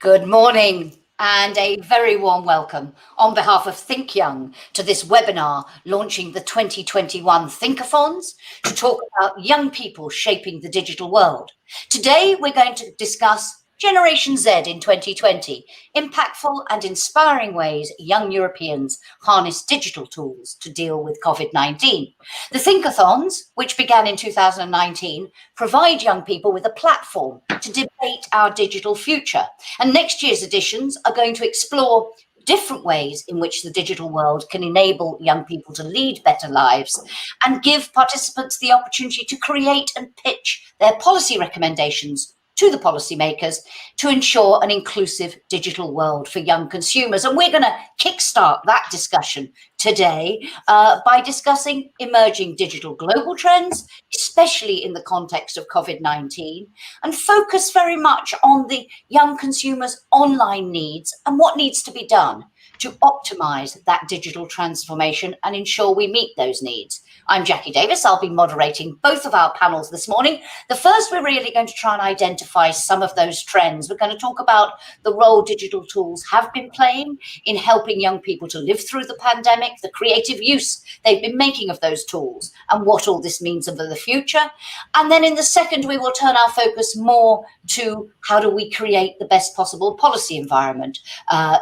Good morning and a very warm welcome on behalf of ThinkYoung to this webinar launching the 2021 Thinkathons to talk about young people shaping the digital world. Today, we're going to discuss Generation Z in 2020, impactful and inspiring ways young Europeans harness digital tools to deal with COVID-19. The Thinkathons, which began in 2019, provide young people with a platform to debate our digital future. And next year's editions are going to explore different ways in which the digital world can enable young people to lead better lives and give participants the opportunity to create and pitch their policy recommendations to the policymakers to ensure an inclusive digital world for young consumers. And we're going to kickstart that discussion today by discussing emerging digital global trends, especially in the context of COVID-19, and focus very much on the young consumers' online needs and what needs to be done to optimise that digital transformation and ensure we meet those needs. I'm Jackie Davis. I'll be moderating both of our panels this morning. The first, we're really going to try and identify some of those trends. We're going to talk about the role digital tools have been playing in helping young people to live through the pandemic, the creative use they've been making of those tools, and what all this means for the future. And then in the second, we will turn our focus more to how do we create the best possible policy environment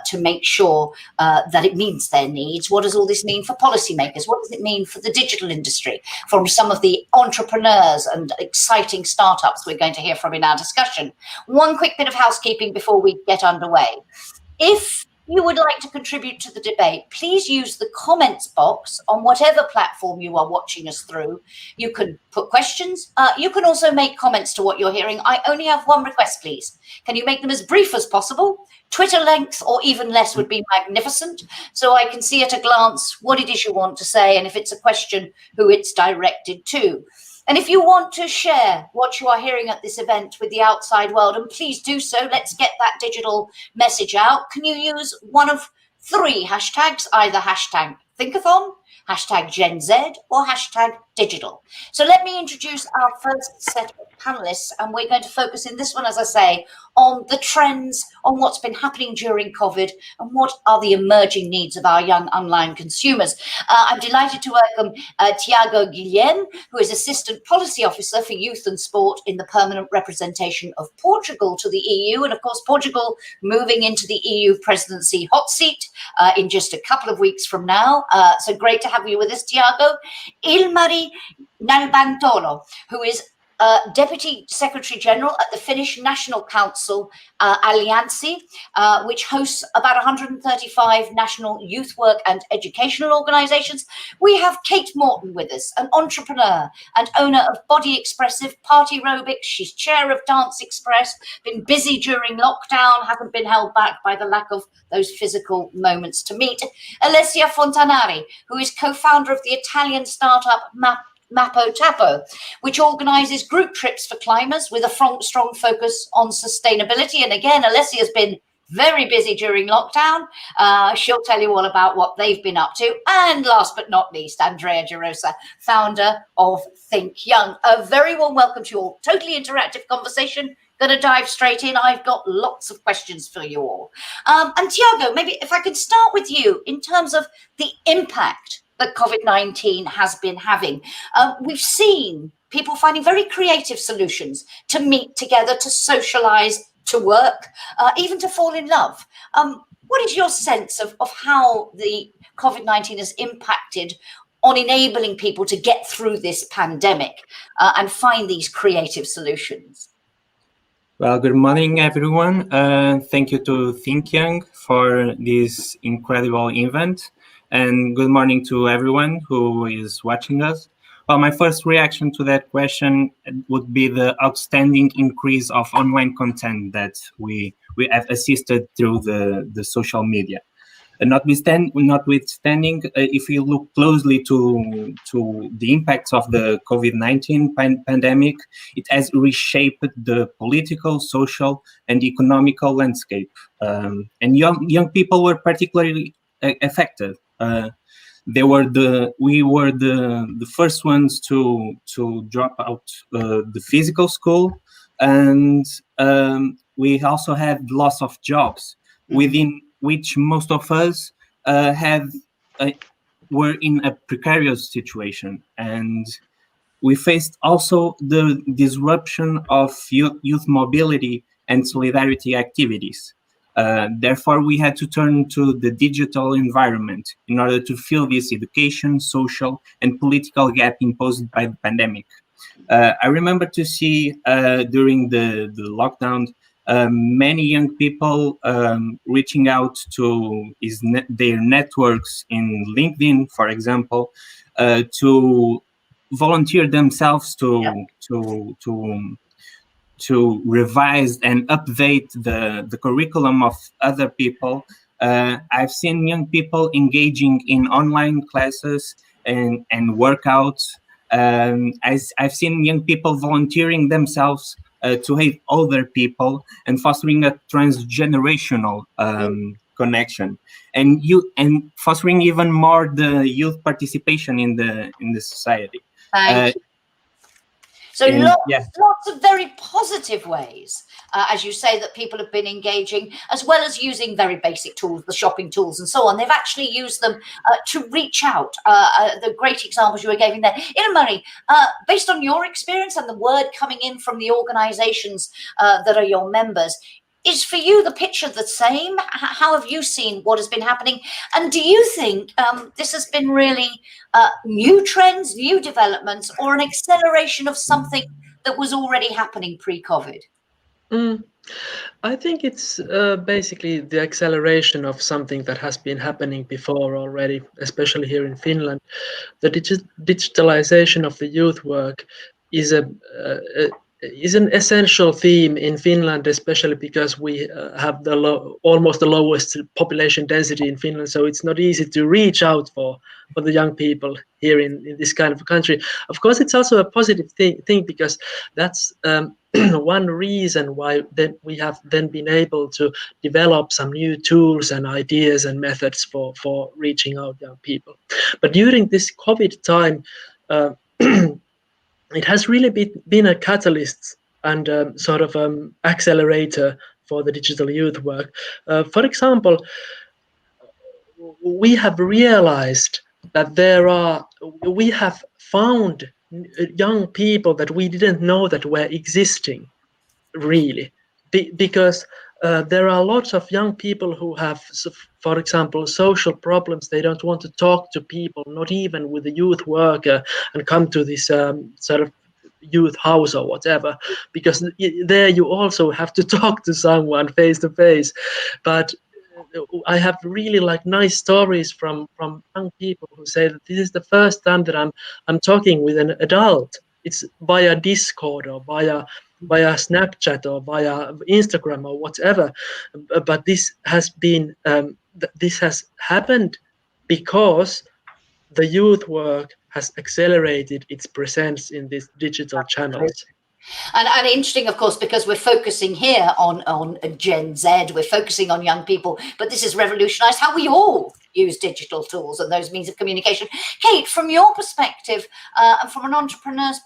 to make sure that it meets their needs. What does all this mean for policymakers? What does it mean for the digital industry, from some of the entrepreneurs and exciting startups we're going to hear from in our discussion? One quick bit of housekeeping before we get underway. If you would like to contribute to the debate, please use the comments box on whatever platform you are watching us through. You can put questions. You can also make comments to what you're hearing. I only have one request, please. Can you make them as brief as possible? Twitter length or even less would be magnificent, so I can see at a glance what it is you want to say and if it's a question, who it's directed to. And if you want to share what you are hearing at this event with the outside world, and please do so, let's get that digital message out. Can you use one of three hashtags, either hashtag Thinkathon, hashtag Gen Z, or hashtag digital? So let me introduce our first set of panelists, and we're going to focus in this one, as I say, on the trends, on what's been happening during COVID, and what are the emerging needs of our young online consumers. I'm delighted to welcome Tiago Guilhem, who is Assistant Policy Officer for Youth and Sport in the Permanent Representation of Portugal to the EU. And of course, Portugal moving into the EU presidency hot seat in just a couple of weeks from now. So great to have you with us, Tiago. Ilmari Nalbantolo, who is Deputy Secretary General at the Finnish National Council Alliansi, which hosts about 135 national youth work and educational organisations. We have Kate Morton with us, an entrepreneur and owner of Body Expressive Party Aerobics. She's chair of Dance Express, been busy during lockdown, hasn't been held back by the lack of those physical moments to meet. Alessia Fontanari, who is co-founder of the Italian startup Mappo Tappo, which organises group trips for climbers with a strong focus on sustainability. And again, Alessia has been very busy during lockdown. She'll tell you all about what they've been up to. And last but not least, Andrea Gerosa, founder of ThinkYoung. A very warm welcome to you all. Totally interactive conversation. Going to dive straight in. I've got lots of questions for you all. And Tiago, maybe if I could start with you in terms of the impact that COVID-19 has been having. We've seen people finding very creative solutions to meet together, to socialise, to work, even to fall in love. What is your sense of how the COVID-19 has impacted on enabling people to get through this pandemic and find these creative solutions? Well, good morning, everyone. Thank you to ThinkYoung for this incredible event. And good morning to everyone who is watching us. Well, my first reaction to that question would be the outstanding increase of online content that we have assisted through the social media. Notwithstanding, if you look closely to the impacts of the COVID-19 pandemic, it has reshaped the political, social, and economical landscape. And young people were particularly affected. We were the first ones to drop out the physical school, and we also had loss of jobs, within which most of us were in a precarious situation. And we faced also the disruption of youth mobility and solidarity activities. Therefore, we had to turn to the digital environment in order to fill this education, social, and political gap imposed by the pandemic. I remember to see during the lockdown many young people reaching out to their networks in LinkedIn, for example, to volunteer themselves to revise and update the curriculum of other people. I've seen young people engaging in online classes and workouts. I've seen young people volunteering themselves to help other people and fostering a transgenerational connection, and fostering even more the youth participation in the society. Thank you. So lots of very positive ways, as you say, that people have been engaging, as well as using very basic tools, the shopping tools and so on. They've actually used them to reach out. The great examples you were giving there. Ina-Marie, based on your experience and the word coming in from the organizations that are your members, is for you the picture the same? How have you seen what has been happening? And do you think this has been really new trends, new developments, or an acceleration of something that was already happening pre-COVID? I think it's basically the acceleration of something that has been happening before already, especially here in Finland. The digitalization of the youth work is an essential theme in Finland, especially because we have almost the lowest population density in Finland. So it's not easy to reach out for the young people here in this kind of country. Of course, it's also a positive thing because that's one reason why we have then been able to develop some new tools and ideas and methods for reaching out young people. But during this COVID time, it has really been a catalyst and sort of accelerator for the digital youth work. For example, we have realized that we have found young people that we didn't know that were existing, really, because there are lots of young people who have, for example, social problems. They don't want to talk to people, not even with a youth worker, and come to this sort of youth house or whatever, because there you also have to talk to someone face to face. But I have really nice stories from young people who say that this is the first time that I'm talking with an adult. It's via Discord or via Snapchat or via Instagram or whatever. But this has happened because the youth work has accelerated its presence in these digital channels. And interesting, of course, because we're focusing here on Gen Z, we're focusing on young people, but this has revolutionized how we all use digital tools and those means of communication. Kate, from your perspective, and from an entrepreneur's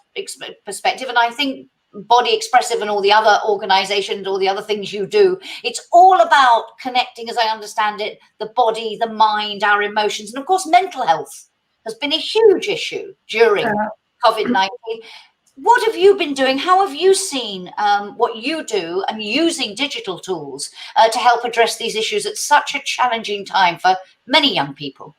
perspective, and I think Body Expressive and all the other organizations, all the other things you do, it's all about connecting, as I understand it, the body, the mind, our emotions, and of course, mental health has been a huge issue during COVID-19. What have you been doing? How have you seen what you do and using digital tools to help address these issues at such a challenging time for many young people?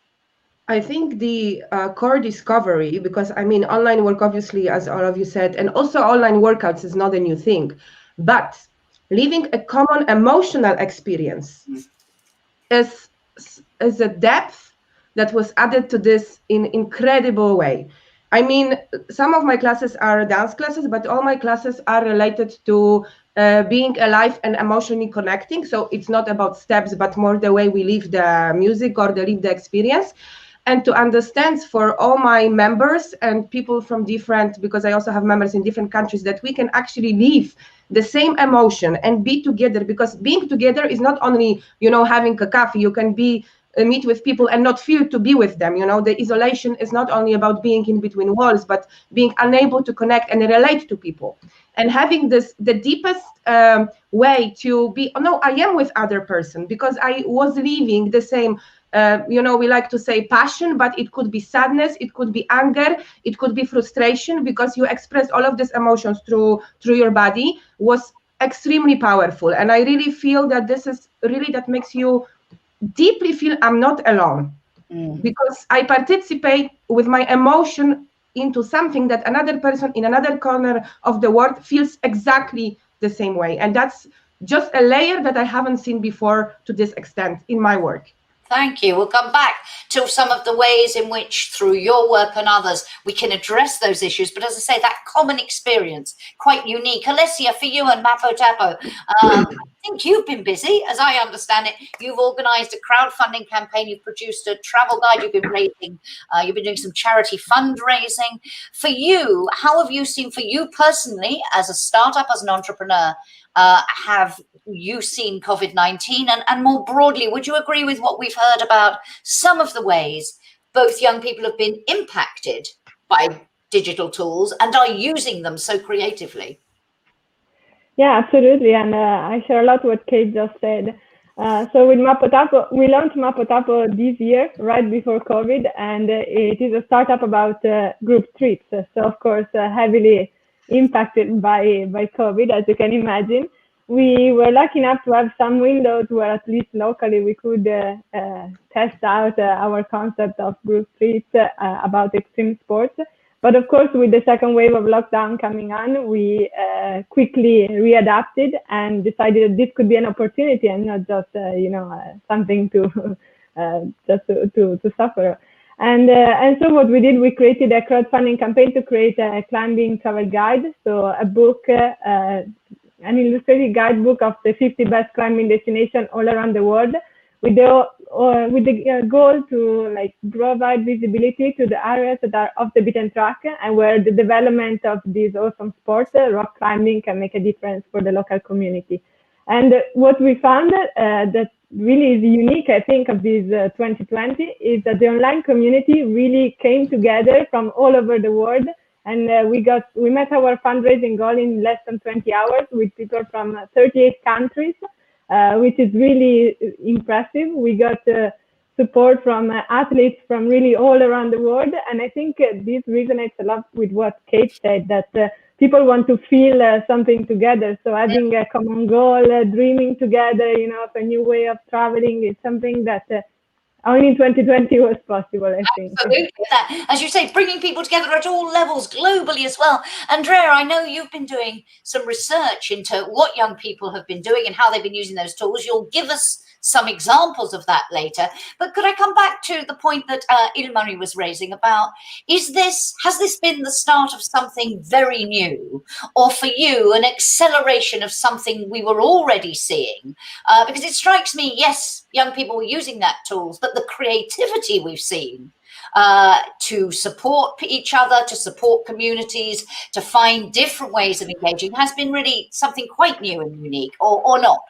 I think the core discovery, because I mean, online work, obviously, as all of you said, and also online workouts is not a new thing, but living a common emotional experience is a depth that was added to this in incredible way. I mean, some of my classes are dance classes, but all my classes are related to being alive and emotionally connecting. So it's not about steps, but more the way we live the music or live the experience. And to understand for all my members and people from different, because I also have members in different countries, that we can actually live the same emotion and be together, because being together is not only, having a coffee. You can be meet with people and not feel to be with them. You know, the isolation is not only about being in between walls, but being unable to connect and relate to people. And having this, the deepest way to be, oh no, I am with other person because I was living the same, you know, we like to say passion, but it could be sadness, it could be anger, it could be frustration, because you express all of these emotions through your body, was extremely powerful. And I really feel that this is really, that makes you deeply feel I'm not alone, because I participate with my emotion into something that another person in another corner of the world feels exactly the same way. And that's just a layer that I haven't seen before to this extent in my work. Thank you. We'll come back to some of the ways in which, through your work and others, we can address those issues. But as I say, that common experience, quite unique. Alessia, for you and Mapo Tapo, I think you've been busy, as I understand it. You've organised a crowdfunding campaign. You've produced a travel guide. You've been raising. You've been doing some charity fundraising. For you, how have you seen, for you personally, as a startup, as an entrepreneur, have you seen COVID-19? And more broadly, would you agree with what we've heard about some of the ways both young people have been impacted by digital tools and are using them so creatively? Yeah, absolutely. And I share a lot what Kate just said. So with Mapo Tapo, we launched Mapo Tapo this year, right before COVID, and it is a startup about group trips. So of course, heavily impacted by COVID, as you can imagine. We were lucky enough to have some windows where at least locally we could test out our concept of group trips about extreme sports. But of course, with the second wave of lockdown coming on, we quickly readapted and decided that this could be an opportunity and not just something to just to suffer. And so what we did, we created a crowdfunding campaign to create a climbing travel guide. So a book, an illustrated guidebook of the 50 best climbing destinations all around the world, with the goal to provide visibility to the areas that are off the beaten track and where the development of this awesome sport, rock climbing, can make a difference for the local community. And what we found that really is unique, I think, of this 2020 is that the online community really came together from all over the world. And we met our fundraising goal in less than 20 hours with people from 38 countries, which is really impressive. We got support from athletes from really all around the world. And I think this resonates a lot with what Kate said, that people want to feel something together. So having a common goal, dreaming together, of a new way of traveling is something that only in 2020 was possible, I think. Absolutely. That, as you say, bringing people together at all levels globally as well. Andrea, I know you've been doing some research into what young people have been doing and how they've been using those tools. You'll give us some examples of that later. But could I come back to the point that Ilmari was raising about, has this been the start of something very new, or for you, an acceleration of something we were already seeing? Because it strikes me, yes, young people were using that tools, but the creativity we've seen to support each other, to support communities, to find different ways of engaging has been really something quite new and unique, or not?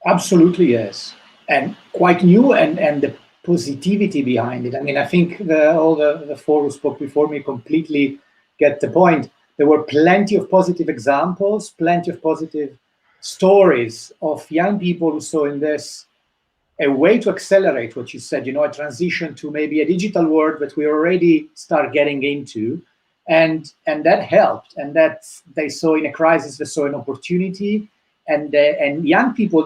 Absolutely, yes. And quite new, and the positivity behind it. I mean, I think all the four who spoke before me completely get the point. There were plenty of positive examples, plenty of positive stories of young people who saw in this a way to accelerate what you said, a transition to maybe a digital world that we already start getting into. And that helped. And that they saw in a crisis, they saw an opportunity. And young people,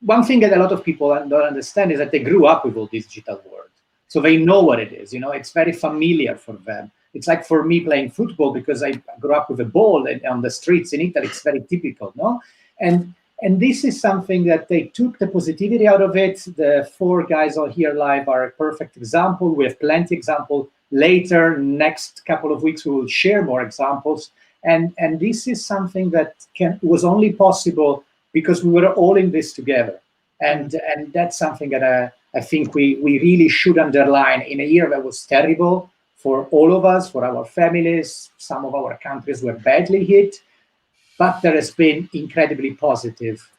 one thing that a lot of people don't understand is that they grew up with all this digital world. So they know what it is, it's very familiar for them. It's like for me playing football, because I grew up with a ball on the streets in Italy, it's very typical, no? And this is something that they took the positivity out of it. The four guys all here live are a perfect example. We have plenty of examples later. Next couple of weeks, we will share more examples. And this is something that was only possible because we were all in this together. And that's something that I think we really should underline in a year that was terrible for all of us, for our families. Some of our countries were badly hit, but there has been incredibly positive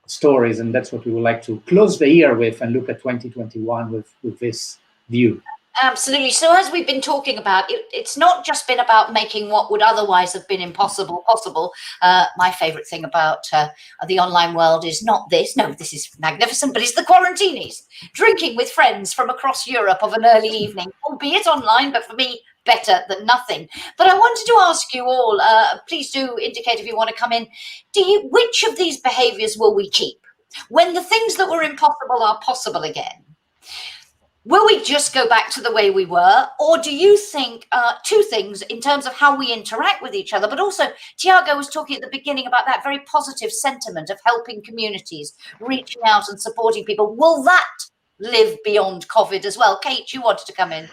stories, and that's what we would like to close the year with and look at 2021 with this view. Absolutely. So as we've been talking about, it's not just been about making what would otherwise have been impossible possible. My favorite thing about the online world is not this. No, this is magnificent, but it's the quarantinis. Drinking with friends from across Europe of an early evening, albeit online, but for me, better than nothing. But I wanted to ask you all, please do indicate if you want to come in. Which of these behaviours will we keep? When the things that were impossible are possible again, will we just go back to the way we were? Or do you think two things in terms of how we interact with each other, but also Tiago was talking at the beginning about that very positive sentiment of helping communities, reaching out and supporting people. Will that live beyond COVID as well? Kate, you wanted to come in.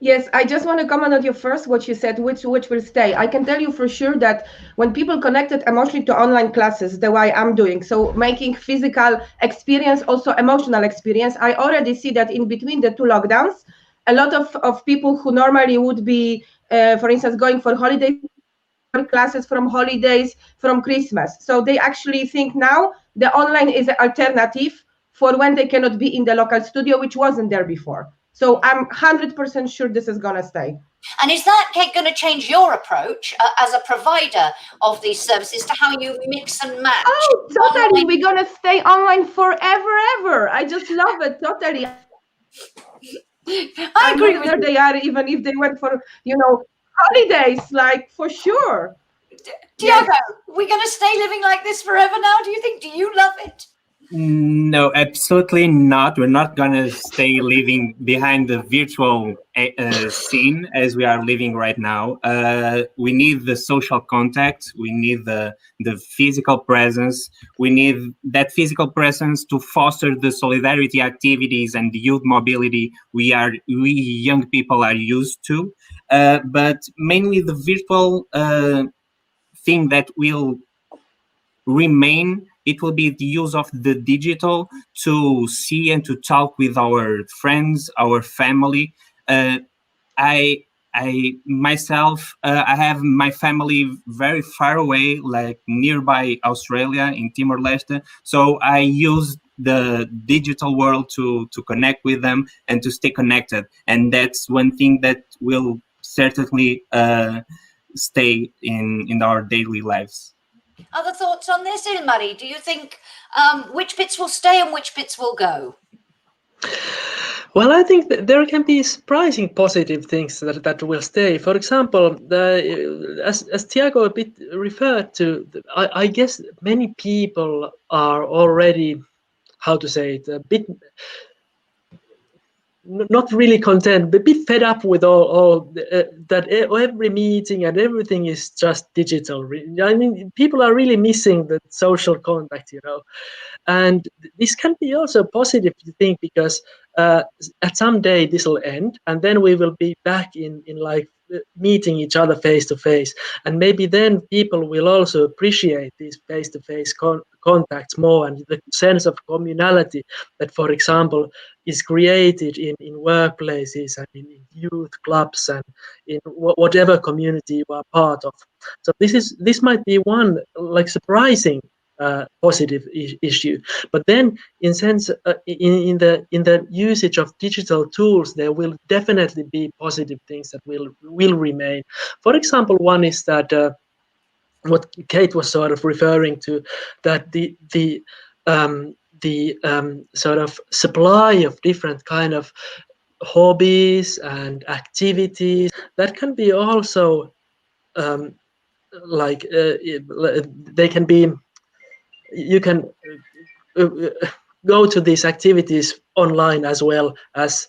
Yes, I just want to comment on your first, what you said, which will stay. I can tell you for sure that when people connected emotionally to online classes, the way I'm doing, so making physical experience, also emotional experience, I already see that in between the two lockdowns, a lot of people who normally would be, for instance, going for holiday classes from holidays, from Christmas. So they actually think now the online is an alternative for when they cannot be in the local studio, which wasn't there before. So I'm 100% sure this is going to stay. And is that, Kate, going to change your approach as a provider of these services to how you mix and match? Oh, totally. We're going to stay online forever, ever. I just love it. Totally. I agree with you. They are, even if they went for, holidays, like for sure. Tiago, we're going to stay living like this forever now? Do you think? Do you love it? No, absolutely not. We're not going to stay living behind the virtual scene as we are living right now. We need the social contact. We need the physical presence. We need that physical presence to foster the solidarity activities and the youth mobility we young people are used to. But mainly the virtual thing that will remain, it will be the use of the digital to see and to talk with our friends, our family. I myself, I have my family very far away, like nearby Australia in Timor-Leste. So I use the digital world to connect with them and to stay connected. And that's one thing that will certainly stay in our daily lives. Other thoughts on this, Ilmari? Do you think which bits will stay and which bits will go? Well, I think that there can be surprising positive things that will stay. For example, as Tiago a bit referred to, I guess many people are already, how to say it, a bit not really content, but a bit fed up with all that every meeting and everything is just digital. I mean, people are really missing the social contact, and this can be also positive to think, because at some day this will end, and then we will be back in like meeting each other face to face, and maybe then people will also appreciate these face to face contacts more, and the sense of communality that, for example, is created in workplaces and in youth clubs and in whatever community you are part of. So this might be one like surprising positive issue. But then in sense in the usage of digital tools, there will definitely be positive things that will remain. For example, one is that what Kate was sort of referring to, that the sort of supply of different kind of hobbies and activities that can be also they can be, you can go to these activities online as well as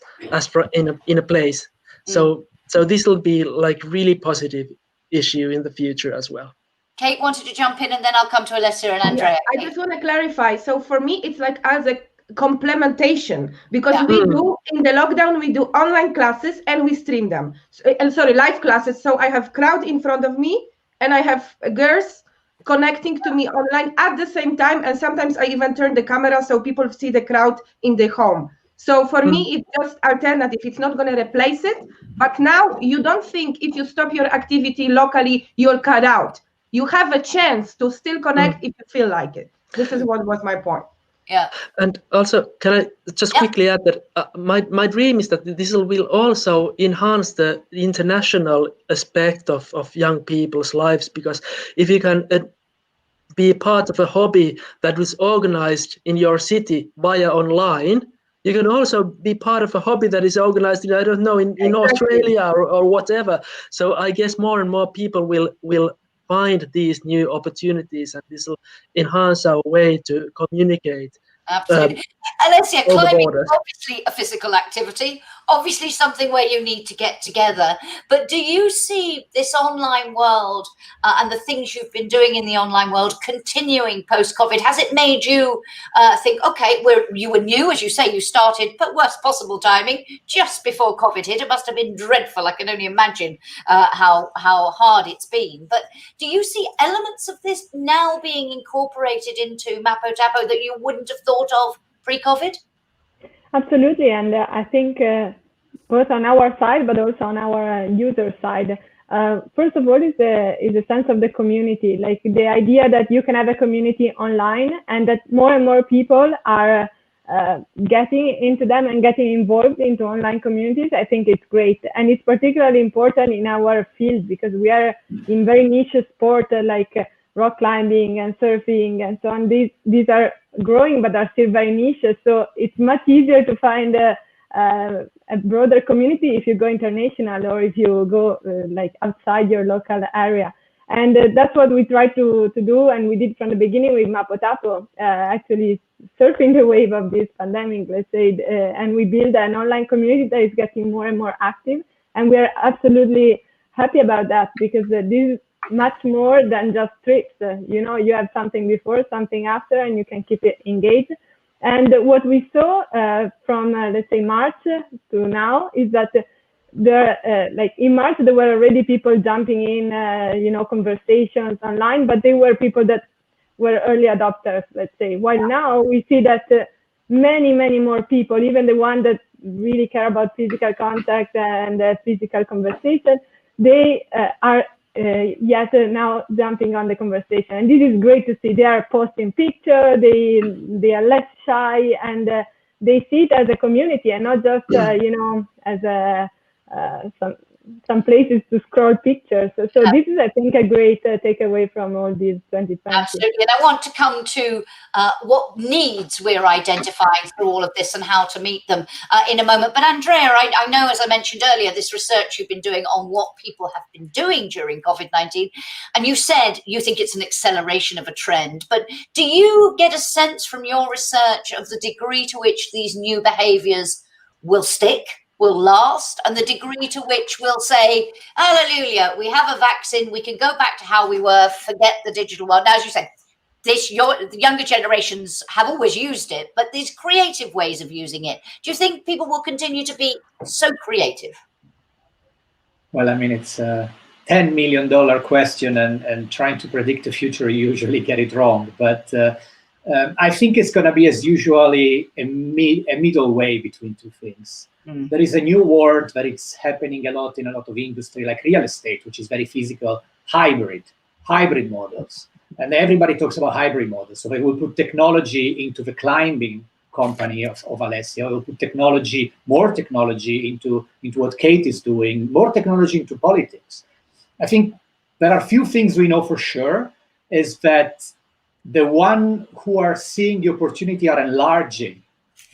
in a place. So this will be like really positive issue in the future as well. Kate wanted to jump in, and then I'll come to Alessia and Andrea. I just want to clarify. So for me, it's like as a complementation, because we do in the lockdown, we do online classes and we stream them. Live classes. So I have crowd in front of me and I have girls connecting to me online at the same time. And sometimes I even turn the camera so people see the crowd in the home. So for me, it's just alternative. It's not going to replace it. But now you don't think if you stop your activity locally, you're cut out. You have a chance to still connect if you feel like it. This is what was my point. Yeah. And also, can I just quickly add that my dream is that this will also enhance the international aspect of young people's lives, because if you can be part of a hobby that was organized in your city via online, you can also be part of a hobby that is organized in, I don't know, in Australia or whatever. So I guess more and more people will find these new opportunities, and this will enhance our way to communicate. Absolutely. Alessia, over climbing borders. is obviously a physical activity, obviously something where you need to get together. But do you see this online world and the things you've been doing in the online world continuing post-COVID? Has it made you think, okay, you were new, as you say, you started, but worst possible timing, just before COVID hit? It must have been dreadful. I can only imagine how hard it's been. But do you see elements of this now being incorporated into Mapo Tapo that you wouldn't have thought of pre-COVID? Absolutely, and I think both on our side, but also on our user side. First of all, is the sense of the community, like the idea that you can have a community online, and that more and more people are getting into them and getting involved into online communities. I think it's great, and it's particularly important in our field because we are in very niche sport like rock climbing and surfing and so on. These are growing, but are still very niche. So it's much easier to find a broader community if you go international or if you go like outside your local area. And that's what we try to do, and we did from the beginning with Mapo Tapo, actually surfing the wave of this pandemic, let's say, and we build an online community that is getting more and more active, and we are absolutely happy about that, because this is much more than just trips. You know, you have something before, something after, and you can keep it engaged. And what we saw from, let's say, March to now is that like in March, there were already people jumping in, you know, conversations online, but they were people that were early adopters, let's say. While now we see that many, many more people, even the ones that really care about physical contact and physical conversation, they are yet now jumping on the conversation. And this is great to see. They are posting pictures, they are less shy, and they see it as a community and not just, you know, as a some places to scroll pictures. So this is, I think, a great takeaway from all these 2020. Absolutely. And I want to come to what needs we're identifying through all of this and how to meet them in a moment. But Andrea, I know, as I mentioned earlier, this research you've been doing on what people have been doing during COVID-19, and you said you think it's an acceleration of a trend. But do you get a sense from your research of the degree to which these new behaviours will stick, will last, and the degree to which we'll say, hallelujah, we have a vaccine, we can go back to how we were, forget the digital world? Now, as you said, the younger generations have always used it, but these creative ways of using it, do you think people will continue to be so creative? Well, I mean, it's a $10 million question, and trying to predict the future, you usually get it wrong. But I think it's going to be, as usually, a middle way between two things. There is a new word that it's happening a lot in a lot of industry, like real estate, which is very physical, hybrid models. And everybody talks about hybrid models. So they will put technology into the climbing company of Alessia. They will put more technology into what Kate is doing, more technology into politics. I think there are a few things we know for sure, is that the one who are seeing the opportunity are enlarging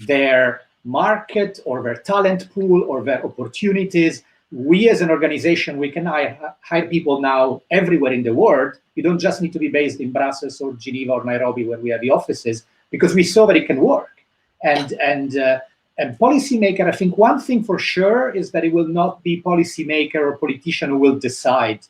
their market or their talent pool or their opportunities. We as an organization, we can hire people now everywhere in the world. You don't just need to be based in Brussels or Geneva or Nairobi where we have the offices, because we saw that it can work. And policymaker, I think one thing for sure is that it will not be policymaker or politician who will decide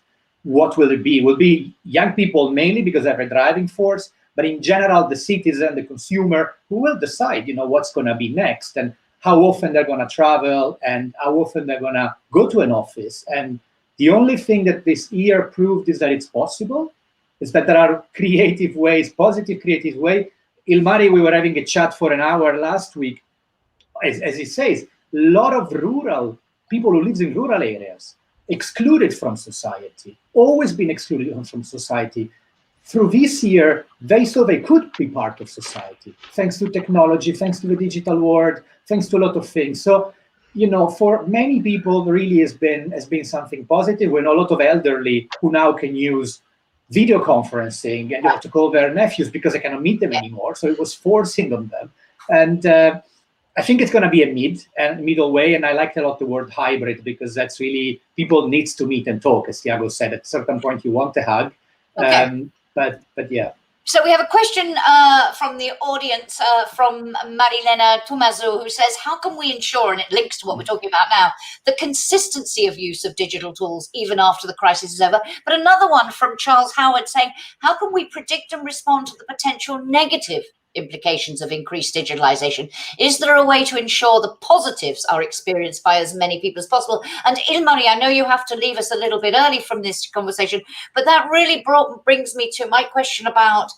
what will it be. It will be young people mainly because they're a driving force, but in general, the citizen, the consumer, who will decide, you know, what's going to be next and how often they're going to travel and how often they're going to go to an office. And the only thing that this year proved is that it's possible, is that there are creative ways, positive creative ways. Ilmari, we were having a chat for an hour last week. As it says, a lot of rural people who live in rural areas, excluded from society, always been excluded from society, through this year, they saw they could be part of society, thanks to technology, thanks to the digital world, thanks to a lot of things. So, you know, for many people, really has been something positive. We know a lot of elderly who now can use video conferencing and to call their nephews because they cannot meet them anymore. So it was forcing on them. And I think it's going to be a middle way. And I liked a lot the word hybrid, because that's really, people needs to meet and talk, as Thiago said. At a certain point, you want to hug. Okay. But yeah. So we have a question from the audience from Marilena Tumazu, who says, how can we ensure, and it links to what we're talking about now, the consistency of use of digital tools even after the crisis is over? But another one from Charles Howard saying, how can we predict and respond to the potential negative implications of increased digitalization? Is there a way to ensure the positives are experienced by as many people as possible? And Ilmari, I know you have to leave us a little bit early from this conversation, but that really brings me to my question about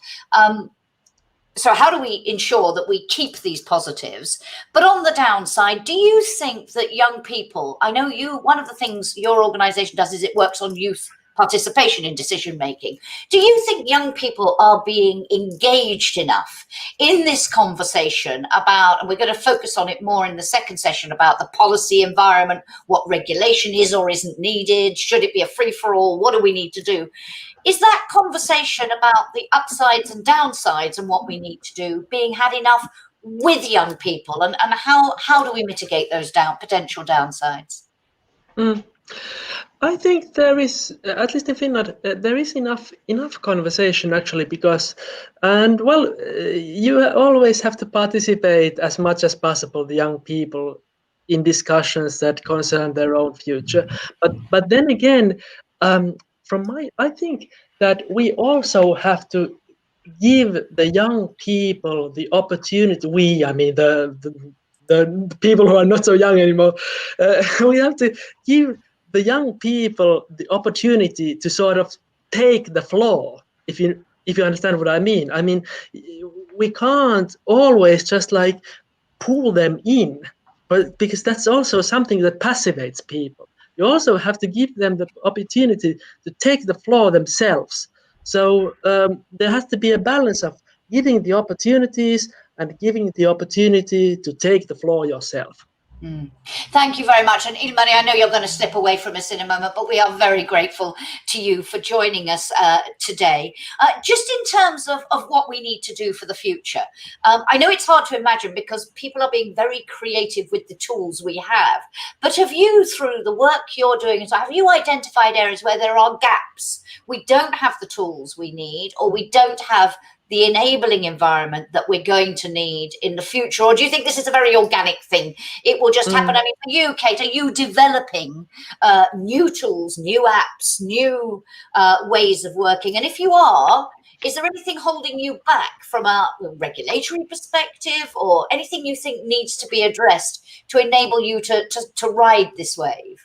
so how do we ensure that we keep these positives? But on the downside, do you think that young people, I know one of the things your organization does is it works on youth participation in decision making. Do you think young people are being engaged enough in this conversation about, and we're going to focus on it more in the second session, about the policy environment, what regulation is or isn't needed, should it be a free-for-all, what do we need to do? Is that conversation about the upsides and downsides and what we need to do being had enough with young people, and how do we mitigate those potential downsides? I think there is, at least in Finland, there is enough conversation actually, because, and well, you always have to participate as much as possible, the young people, in discussions that concern their own future. But then again, I think that we also have to give the young people the opportunity. I mean the people who are not so young anymore. We have to give the young people the opportunity to sort of take the floor, if you understand what I mean. I mean, we can't always just like pull them in, but because that's also something that passivates people. You also have to give them the opportunity to take the floor themselves. So there has to be a balance of giving the opportunities and giving the opportunity to take the floor yourself. Thank you very much. And Ilmari, I know you're going to slip away from us in a moment, but we are very grateful to you for joining us today. Just in terms of what we need to do for the future, I know it's hard to imagine because people are being very creative with the tools we have. But have you, through the work you're doing, have you identified areas where there are gaps? We don't have the tools we need, or we don't have the enabling environment that we're going to need in the future? Or do you think this is a very organic thing? It will just happen. I mean, for you, Kate, are you developing new tools, new apps, new ways of working? And if you are, is there anything holding you back from a regulatory perspective, or anything you think needs to be addressed to enable you to ride this wave?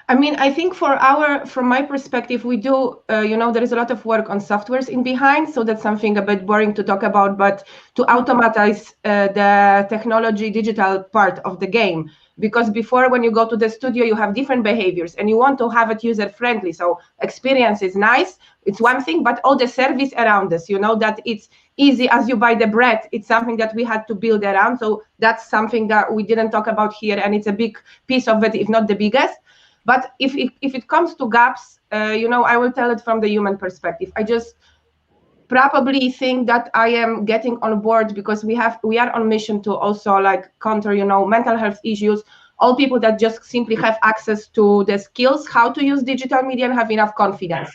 I mean, I think from my perspective, we do, there is a lot of work on softwares in behind. So that's something a bit boring to talk about, but to automatize the technology, digital part of the game. Because before, when you go to the studio, you have different behaviors and you want to have it user friendly. So experience is nice. It's one thing, but all the service around us, that it's easy as you buy the bread. It's something that we had to build around. So that's something that we didn't talk about here. And it's a big piece of it, if not the biggest. But if it comes to gaps, I will tell it from the human perspective. I just probably think that I am getting on board because we are on mission to also like counter, mental health issues. All people that just simply have access to the skills, how to use digital media and have enough confidence.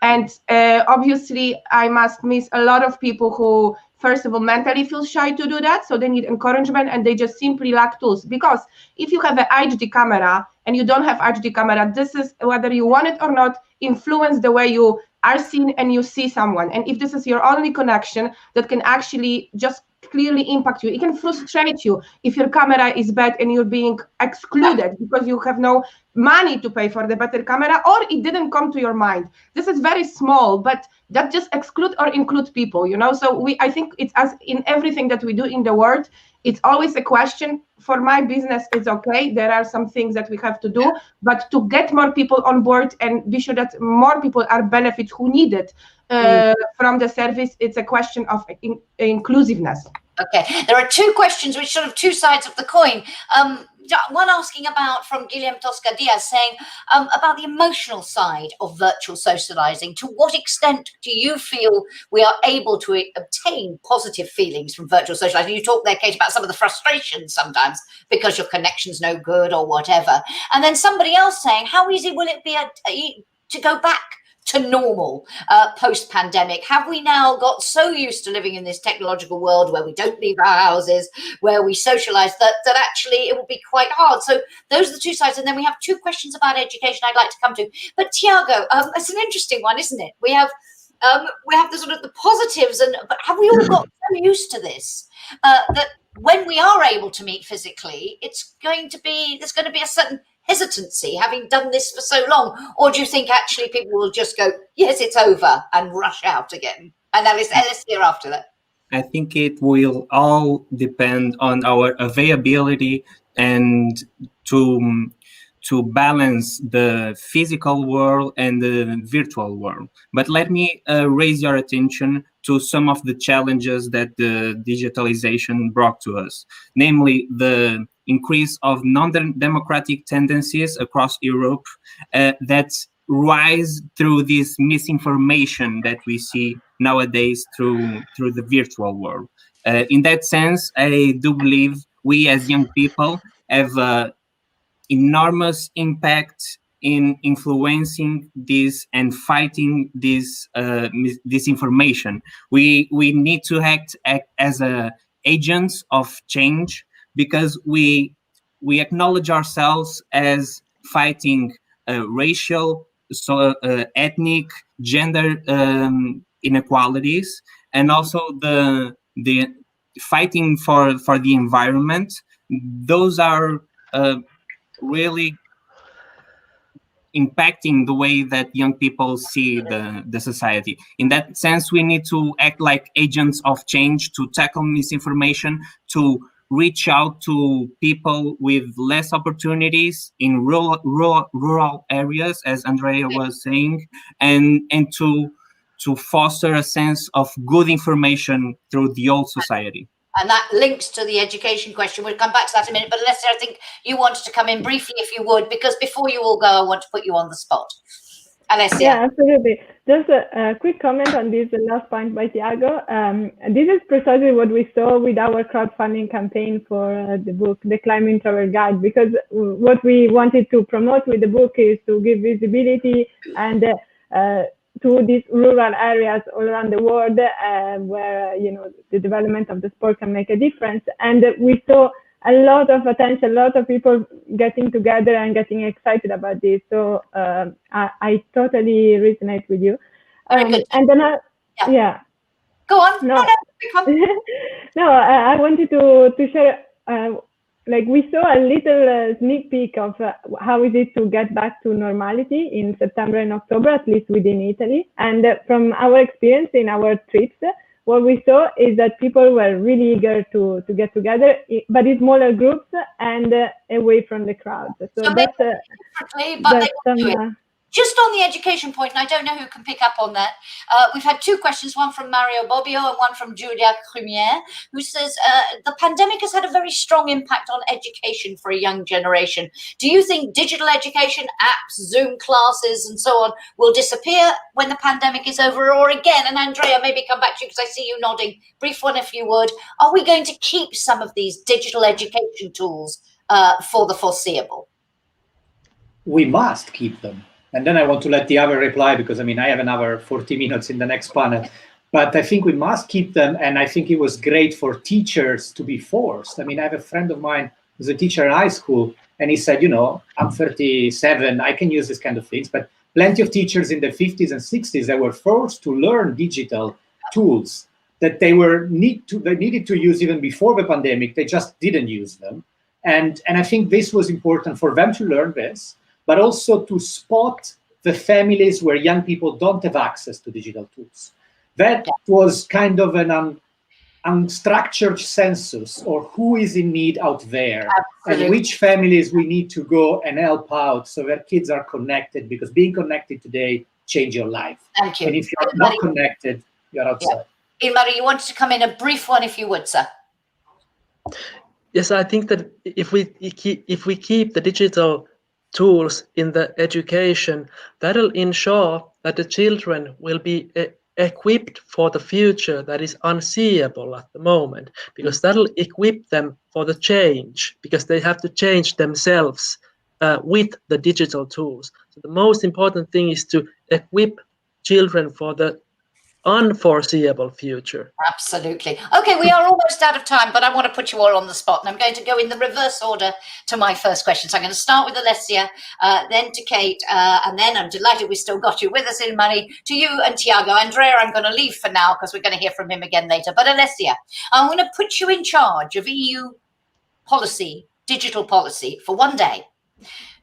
And obviously, I must miss a lot of people who, first of all, mentally feel shy to do that. So they need encouragement and they just simply lack tools. Because if you have an HD camera and you don't have HD camera, this is, whether you want it or not, influence the way you are seen and you see someone. And if this is your only connection, that can actually just clearly impact you. It can frustrate you if your camera is bad and you're being excluded because you have no money to pay for the better camera, or it didn't come to your mind. This is very small, but that just exclude or include people, So I think it's as in everything that we do in the world, It's always a question. For my business, it's okay. There are some things that we have to do, but to get more people on board and be sure that more people are benefits who need it from the service, it's a question of inclusiveness. Okay, there are two questions which sort of two sides of the coin. One asking about from Guilherme Tosca Diaz saying about the emotional side of virtual socializing. To what extent do you feel we are able to obtain positive feelings from virtual socializing? You talk there, Kate, about some of the frustrations sometimes because your connection's no good or whatever. And then somebody else saying, how easy will it be to go back to normal post-pandemic? Have we now got so used to living in this technological world where we don't leave our houses, where we socialize, that actually it will be quite hard? So those are the two sides. And then we have two questions about education I'd like to come to. But Tiago, it's an interesting one, isn't it? We have the sort of the positives, but have we all got so used to this that when we are able to meet physically, there's going to be a certain hesitancy, having done this for so long? Or do you think actually people will just go, yes, it's over, and rush out again? And Alice here after that. I think it will all depend on our availability and to balance the physical world and the virtual world. But let me raise your attention to some of the challenges that the digitalization brought to us, namely the increase of non-democratic tendencies across Europe that rise through this misinformation that we see nowadays through the virtual world. In that sense, I do believe we as young people have enormous impact in influencing this and fighting this disinformation. We need to act as agents of change, because we acknowledge ourselves as fighting racial, ethnic, gender inequalities, and also the fighting for the environment. Those are really impacting the way that young people see the society. In that sense, we need to act like agents of change to tackle misinformation, to reach out to people with less opportunities in rural areas, as Andrea was saying, and to foster a sense of good information through the old society. And that links to the education question. We'll come back to that in a minute. But Alessia, I think you wanted to come in briefly, if you would, because before you all go, I want to put you on the spot. Alessia. Yeah, absolutely. Just a quick comment on this last point by Tiago. This is precisely what we saw with our crowdfunding campaign for the book, The Climate Travel Guide, because what we wanted to promote with the book is to give visibility and to these rural areas all around the world where the development of the sport can make a difference. And we saw a lot of attention, a lot of people getting together and getting excited about this. So I totally resonate with you. Very good. And then yeah. Go on. No. No, I wanted to share. Like, we saw a little sneak peek of how is it to get back to normality in September and October, at least within Italy. And from our experience in our trips, what we saw is that people were really eager to get together, but in smaller groups and away from the crowd. So just on the education point, and I don't know who can pick up on that, we've had two questions, one from Mario Bobbio and one from Julia Crumier, who says, the pandemic has had a very strong impact on education for a young generation. Do you think digital education, apps, Zoom classes, and so on will disappear when the pandemic is over? Or again, and Andrea, maybe come back to you because I see you nodding, brief one if you would, are we going to keep some of these digital education tools for the foreseeable? We must keep them. And then I want to let the other reply, because I have another 40 minutes in the next panel. But I think we must keep them. And I think it was great for teachers to be forced. I have a friend of mine who's a teacher in high school, and he said, I'm 37, I can use this kind of things. But plenty of teachers in the 50s and 60s that were forced to learn digital tools that they needed to use even before the pandemic. They just didn't use them. And I think this was important for them to learn this, but also to spot the families where young people don't have access to digital tools. That was kind of an unstructured census, or who is in need out there, Absolutely. and which families we need to go and help out so that kids are connected, because being connected today change your life. Thank you. And if you're not connected, you're outside. Yeah. Ilmari, you wanted to come in, a brief one if you would, sir. Yes, I think that if we keep the digital tools in the education, that'll ensure that the children will be equipped for the future that is unseeable at the moment, because that'll equip them for the change, because they have to change themselves with the digital tools. So the most important thing is to equip children for the unforeseeable future. Absolutely. Okay, we are almost out of time, but I want to put you all on the spot, and I'm going to go in the reverse order to my first question. So I'm going to start with Alessia, then to Kate, and then I'm delighted we still got you with us, Ilmari, to you and Tiago. Andrea, I'm going to leave for now because we're going to hear from him again later. But Alessia, I'm going to put you in charge of EU policy, digital policy, for one day.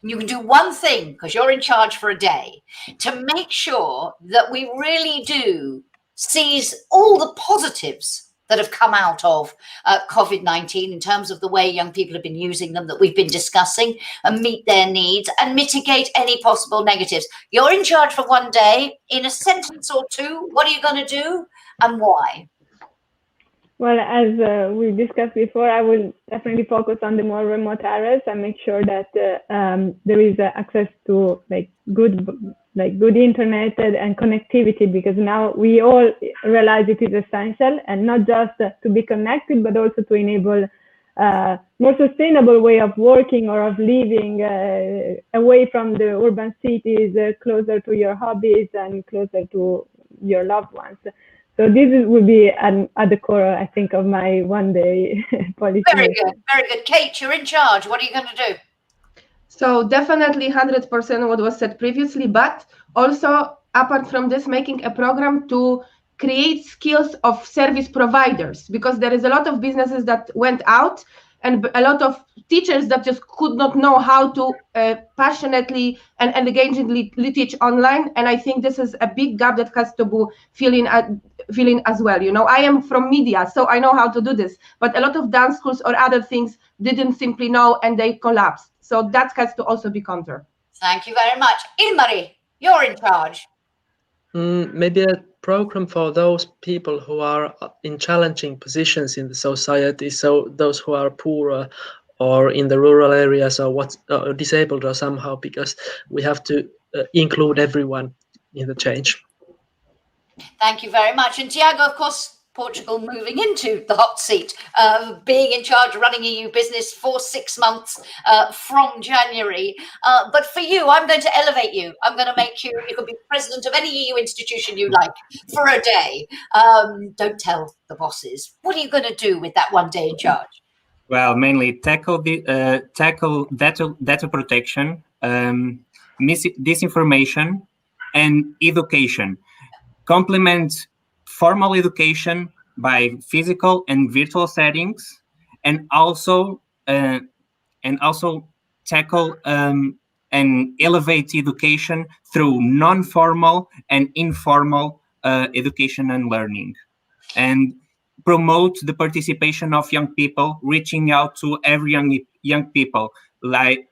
You can do one thing, because you're in charge for a day, to make sure that we really do seize all the positives that have come out of COVID-19 in terms of the way young people have been using them, that we've been discussing, and meet their needs and mitigate any possible negatives. You're in charge for one day. In a sentence or two, what are you going to do and why? Well, as we discussed before, I will definitely focus on the more remote areas and make sure that there is access to good internet and connectivity, because now we all realize it is essential, and not just to be connected, but also to enable more sustainable way of working or of living away from the urban cities, closer to your hobbies and closer to your loved ones. So this would be at the core, I think, of my one-day policy. Very good, very good. Kate, you're in charge. What are you going to do? So definitely 100% what was said previously, but also apart from this, making a program to create skills of service providers, because there is a lot of businesses that went out and a lot of teachers that just could not know how to passionately and engagingly teach online. And I think this is a big gap that has to be filling as well. You know, I am from media, so I know how to do this, but a lot of dance schools or other things didn't simply know, and they collapsed. So that has to also be countered. Thank you very much. Ilmari, you're in charge. Maybe a program for those people who are in challenging positions in the society, so those who are poorer or in the rural areas, or disabled or somehow, because we have to include everyone in the change. Thank you very much. And Tiago, of course, Portugal moving into the hot seat, being in charge of running EU business for 6 months from January. But for you, I'm going to elevate you. I'm going to make you can be president of any EU institution you like for a day. Don't tell the bosses. What are you going to do with that one day in charge? Well, mainly tackle data protection, disinformation, and education. Complement formal education by physical and virtual settings, and also tackle and elevate education through non-formal and informal education and learning, and promote the participation of young people, reaching out to every young people. Like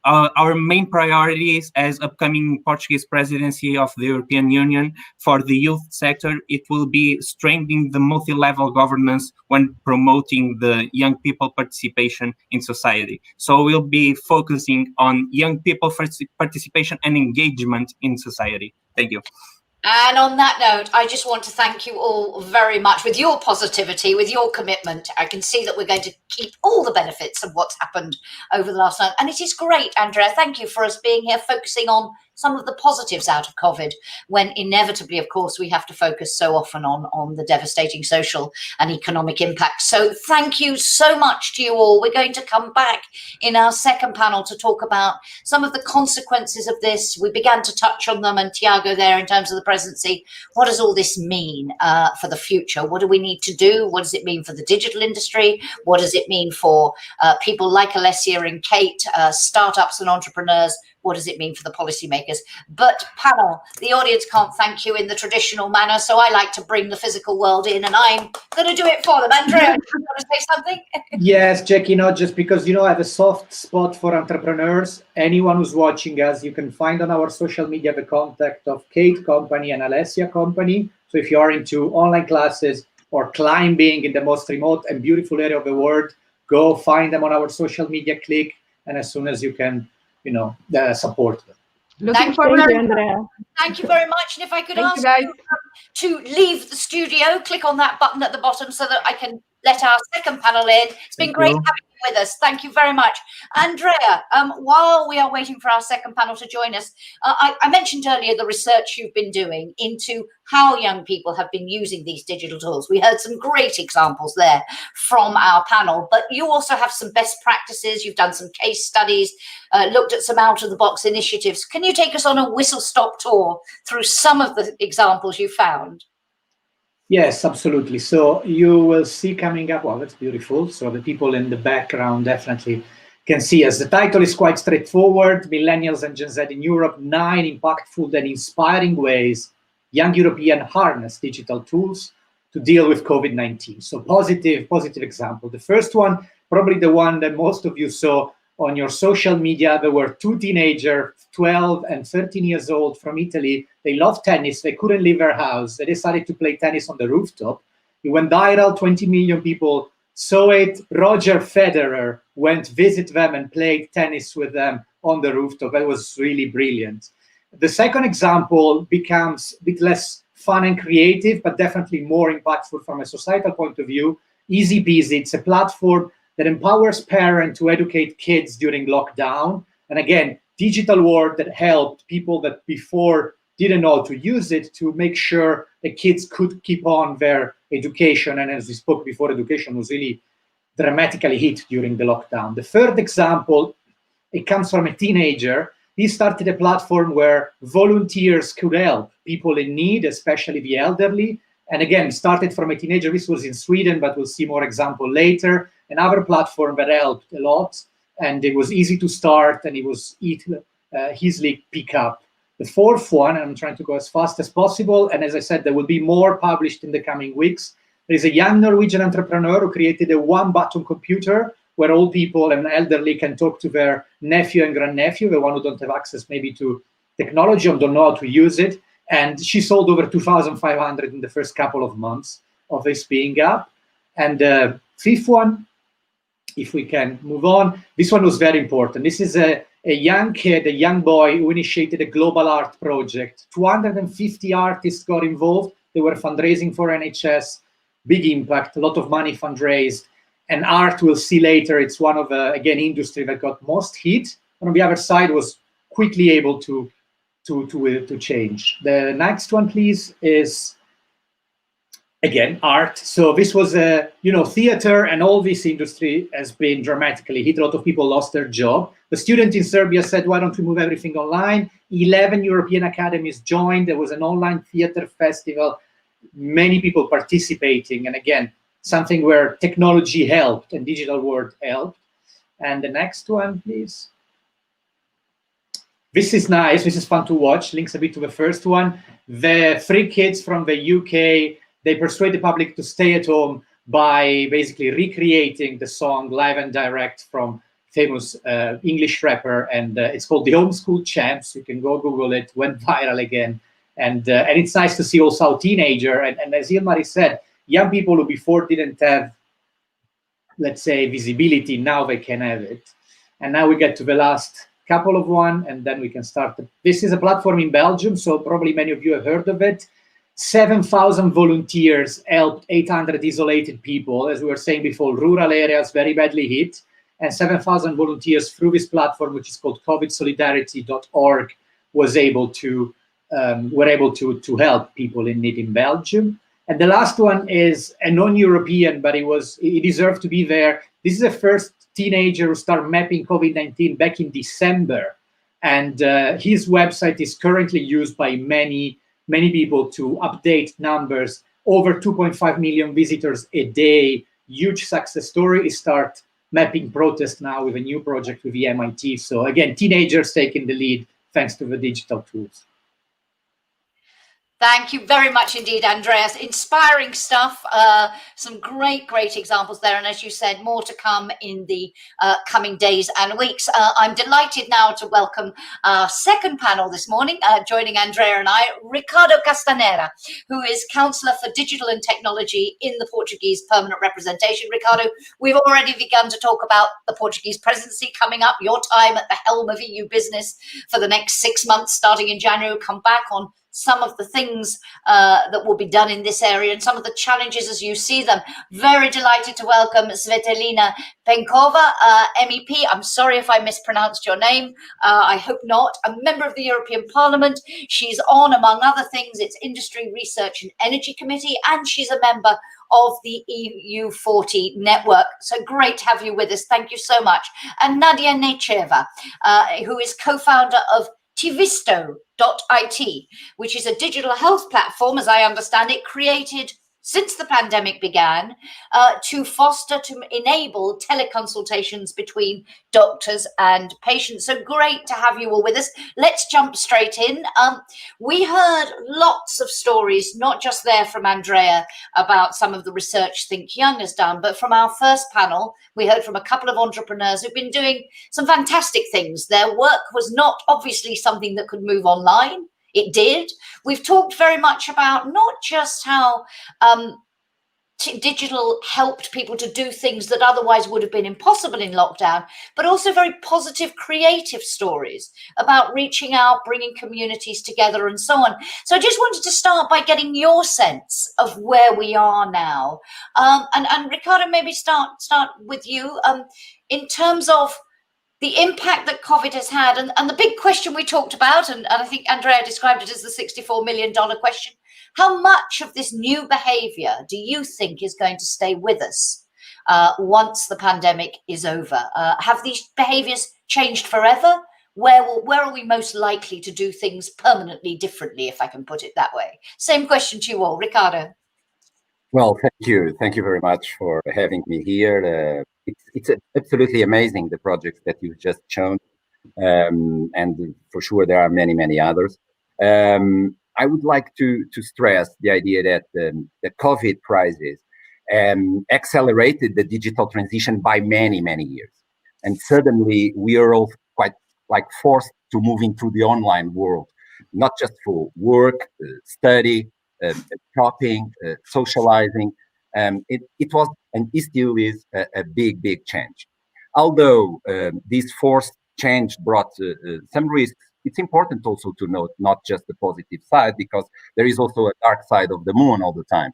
our main priorities as upcoming Portuguese presidency of the European Union for the youth sector, it will be strengthening the multi-level governance when promoting the young people participation in society. So we'll be focusing on young people participation and engagement in society. Thank you. And on that note, I just want to thank you all very much with your positivity, with your commitment. I can see that we're going to keep all the benefits of what's happened over the last night. And it is great, Andrea. Thank you for us being here, focusing on some of the positives out of COVID, when inevitably, of course, we have to focus so often on the devastating social and economic impact. So thank you so much to you all. We're going to come back in our second panel to talk about some of the consequences of this. We began to touch on them, and Tiago there in terms of the presidency. What does all this mean for the future? What do we need to do? What does it mean for the digital industry? What does it mean for people like Alessia and Kate, startups and entrepreneurs what does it mean for the policymakers? But panel, the audience can't thank you in the traditional manner, so I like to bring the physical world in, and I'm going to do it for them. Andrea, you want to say something? Yes, Jackie, not just because, I have a soft spot for entrepreneurs. Anyone who's watching us, you can find on our social media the contact of Kate Company and Alessia Company. So if you are into online classes or climbing in the most remote and beautiful area of the world, go find them on our social media, click, and as soon as you can, support them. Looking forward. Thank you, Andrea. Thank you very much. And if I could Thank ask you, guys. to leave the studio, click on that button at the bottom so that I can let our second panel in. It's been great having you with us. Thank you very much. Andrea, while we are waiting for our second panel to join us, I mentioned earlier the research you've been doing into how young people have been using these digital tools. We heard some great examples there from our panel, but you also have some best practices. You've done some case studies, looked at some out-of-the-box initiatives. Can you take us on a whistle-stop tour through some of the examples you found? Yes, absolutely. So you will see coming up, wow, that's beautiful. So the people in the background definitely can see us. The title is quite straightforward, Millennials and Gen Z in Europe, 9 impactful and inspiring ways young European harness digital tools to deal with COVID-19. So positive example. The first one, probably the one that most of you saw on your social media. There were 2 teenagers, 12 and 13 years old from Italy. They love tennis. They couldn't leave their house. They decided to play tennis on the rooftop. It went viral. 20 million people saw it. Roger Federer went visit them and played tennis with them on the rooftop. That was really brilliant. The second example becomes a bit less fun and creative, but definitely more impactful from a societal point of view. Easy Peasy. It's a platform that empowers parents to educate kids during lockdown. And again, digital world that helped people that before didn't know how to use it to make sure the kids could keep on their education. And as we spoke before, education was really dramatically hit during the lockdown. The third example, it comes from a teenager. He started a platform where volunteers could help people in need, especially the elderly. And again, started from a teenager. This was in Sweden, but we'll see more example later. Another platform that helped a lot, and it was easy to start, and it was easily pick up. The fourth one, and I'm trying to go as fast as possible, and as I said, there will be more published in the coming weeks. There is a young Norwegian entrepreneur who created a one-button computer where old people and elderly can talk to their nephew and grandnephew, the one who don't have access maybe to technology or don't know how to use it. And she sold over 2,500 in the first couple of months of this being up. And the fifth one, if we can move on, this one was very important. This is a young kid, a young boy who initiated a global art project. 250 artists got involved. They were fundraising for NHS, big impact, a lot of money fundraised. And art, we'll see later, it's one of the, again, industry that got most hit. And on the other side was quickly able to change. The next one, please, is again art. So this was a theater, and all this industry has been dramatically hit. A lot of people lost their job. The student in Serbia said, why don't we move everything online? 11 European academies joined. There was an online theater festival, many people participating, and again, something where technology helped and digital world helped. And the next one, please. This is nice. This is fun to watch. Links a bit to the first one. The 3 kids from the UK, they persuade the public to stay at home by basically recreating the song live and direct from famous English rapper. And it's called The Homeschool Champs. You can go Google it. Went viral again. And it's nice to see also a teenager. And as Ilmari said, young people who before didn't have, let's say, visibility, now they can have it. And now we get to the last couple of one, and then we can start. This is a platform in Belgium, so probably many of you have heard of it. 7,000 volunteers helped 800 isolated people, as we were saying before, rural areas very badly hit, and 7,000 volunteers through this platform, which is called covidsolidarity.org, were able to help people in need in Belgium. And the last one is a non-European, but it deserved to be there. This is the first teenager who started mapping COVID-19 back in December. And his website is currently used by many people to update numbers. Over 2.5 million visitors a day. Huge success story. He started mapping protest now with a new project with the MIT. So again, teenagers taking the lead thanks to the digital tools. Thank you very much indeed, Andreas. Inspiring stuff. Some great examples there. And as you said, more to come in the coming days and weeks. I'm delighted now to welcome our second panel this morning, joining Andrea and I, Ricardo Castanera, who is Councillor for Digital and Technology in the Portuguese Permanent Representation. Ricardo, we've already begun to talk about the Portuguese presidency coming up, your time at the helm of EU business for the next 6 months, starting in January. We'll come back on some of the things that will be done in this area and some of the challenges as you see them. Very delighted to welcome Svetlana Penkova, MEP. I'm sorry if I mispronounced your name. I hope not. A member of the European Parliament. She's on, among other things, its Industry, Research and Energy Committee, and she's a member of the EU40 network. So great to have you with us. Thank you so much. And Nadia Necheva, who is co-founder of Tivisto.it, which is a digital health platform, as I understand it, created since the pandemic began to foster, to enable teleconsultations between doctors and patients. So great to have you all with us. Let's jump straight in. We heard lots of stories, not just there from Andrea about some of the research ThinkYoung has done, but from our first panel, we heard from a couple of entrepreneurs who've been doing some fantastic things. Their work was not obviously something that could move online. It did. We've talked very much about not just how digital helped people to do things that otherwise would have been impossible in lockdown, but also very positive, creative stories about reaching out, bringing communities together and so on. So I just wanted to start by getting your sense of where we are now. And Ricardo, maybe start with you in terms of the impact that COVID has had, and the big question we talked about, and I think Andrea described it as the $64 million question. How much of this new behavior do you think is going to stay with us once the pandemic is over? Have these behaviors changed forever? Where are we most likely to do things permanently differently, if I can put it that way? Same question to you all. Ricardo. Well, thank you. Thank you very much for having me here. It's absolutely amazing, the projects that you've just shown. And for sure, there are many others. I would like to stress the idea that the COVID crisis accelerated the digital transition by many years. And suddenly, we are all quite forced to move into the online world, not just for work, study, shopping, socializing. It was and it still is a big change. Although this forced change brought some risks, it's important also to note not just the positive side, because there is also a dark side of the moon all the time.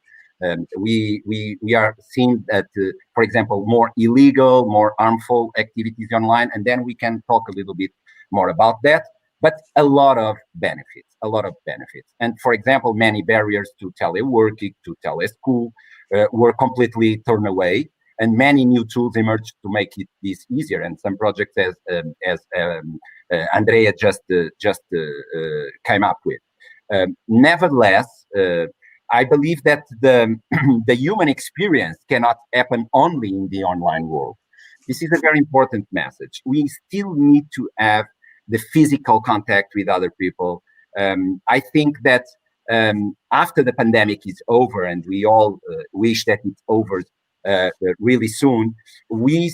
We are seeing that, for example, more illegal, more harmful activities online, and then we can talk a little bit more about that. But a lot of benefits. And for example, many barriers to teleworking, to teleschool were completely torn away, and many new tools emerged to make this easier. And some projects, as Andrea just came up with. Nevertheless, I believe that the human experience cannot happen only in the online world. This is a very important message. We still need to have the physical contact with other people. I think that after the pandemic is over, and we all wish that it's over really soon, we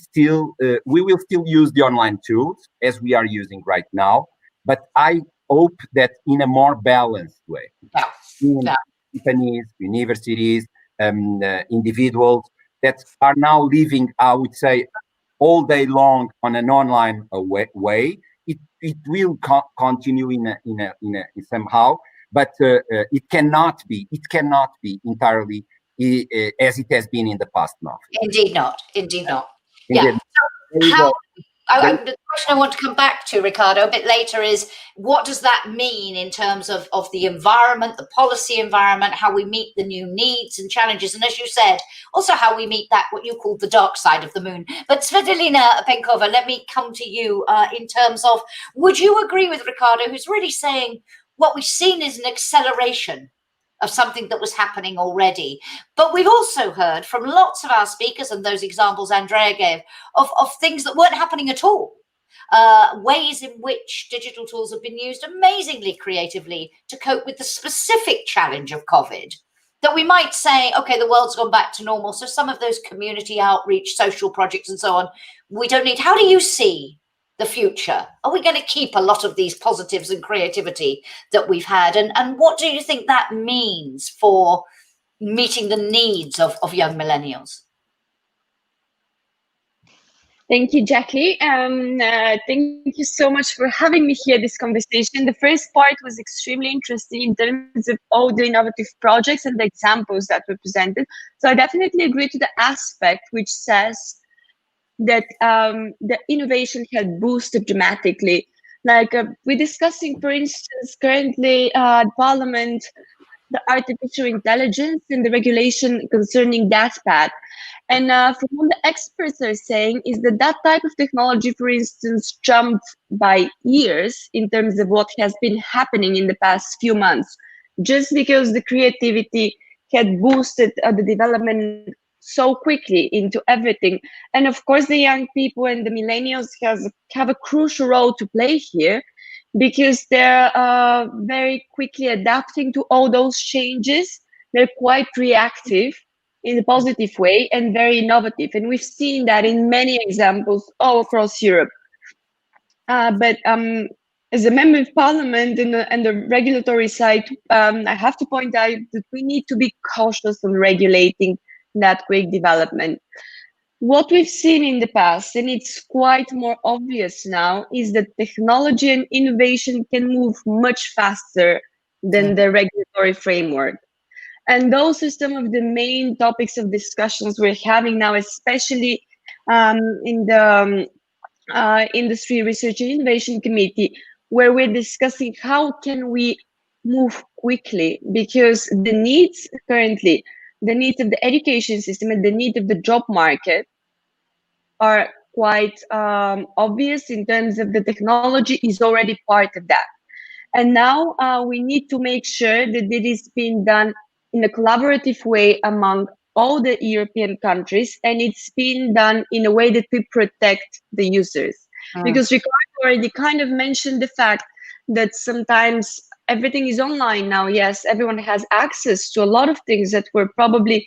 will still use the online tools as we are using right now, but I hope that in a more balanced way. Companies, universities, individuals that are now living, I would say, all day long on an online way. It will continue in somehow, but it cannot be entirely as it has been in the past now. Indeed not. Yeah. The question I want to come back to, Ricardo, a bit later is, what does that mean in terms of the environment, the policy environment, how we meet the new needs and challenges, and as you said, also how we meet that, what you call the dark side of the moon. But Svetlana Penkova, let me come to you in terms of, would you agree with Ricardo, who's really saying what we've seen is an acceleration of something that was happening already. But we've also heard from lots of our speakers, and those examples Andrea gave, of things that weren't happening at all. Ways in which digital tools have been used amazingly creatively to cope with the specific challenge of COVID. That we might say, okay, the world's gone back to normal, so some of those community outreach, social projects and so on, we don't need. How do you see the future? Are we going to keep a lot of these positives and creativity that we've had? And what do you think that means for meeting the needs of young millennials? Thank you, Jackie. Thank you so much for having me here, this conversation. The first part was extremely interesting in terms of all the innovative projects and the examples that were presented. So I definitely agree to the aspect which says that the innovation had boosted dramatically. Like we're discussing, for instance, currently Parliament, the artificial intelligence and the regulation concerning that path. And from what the experts are saying is that that type of technology, for instance, jumped by years in terms of what has been happening in the past few months, just because the creativity had boosted the development so quickly into everything. And of course, the young people and the millennials have a crucial role to play here, because they're very quickly adapting to all those changes. They're quite reactive in a positive way and very innovative. And we've seen that in many examples all across Europe. But as a member of parliament and the regulatory side, I have to point out that we need to be cautious on regulating that quick development. What we've seen in the past, and it's quite more obvious now, is that technology and innovation can move much faster than the regulatory framework. And those are some of the main topics of discussions we're having now, especially in the Industry Research and Innovation Committee, where we're discussing how can we move quickly, because the needs currently, the needs of the education system and the need of the job market are quite obvious in terms of the technology is already part of that. And now we need to make sure that it is being done in a collaborative way among all the European countries, and it's being done in a way that we protect the users. Because Ricardo already kind of mentioned the fact that sometimes everything is online now. Yes, everyone has access to a lot of things that were probably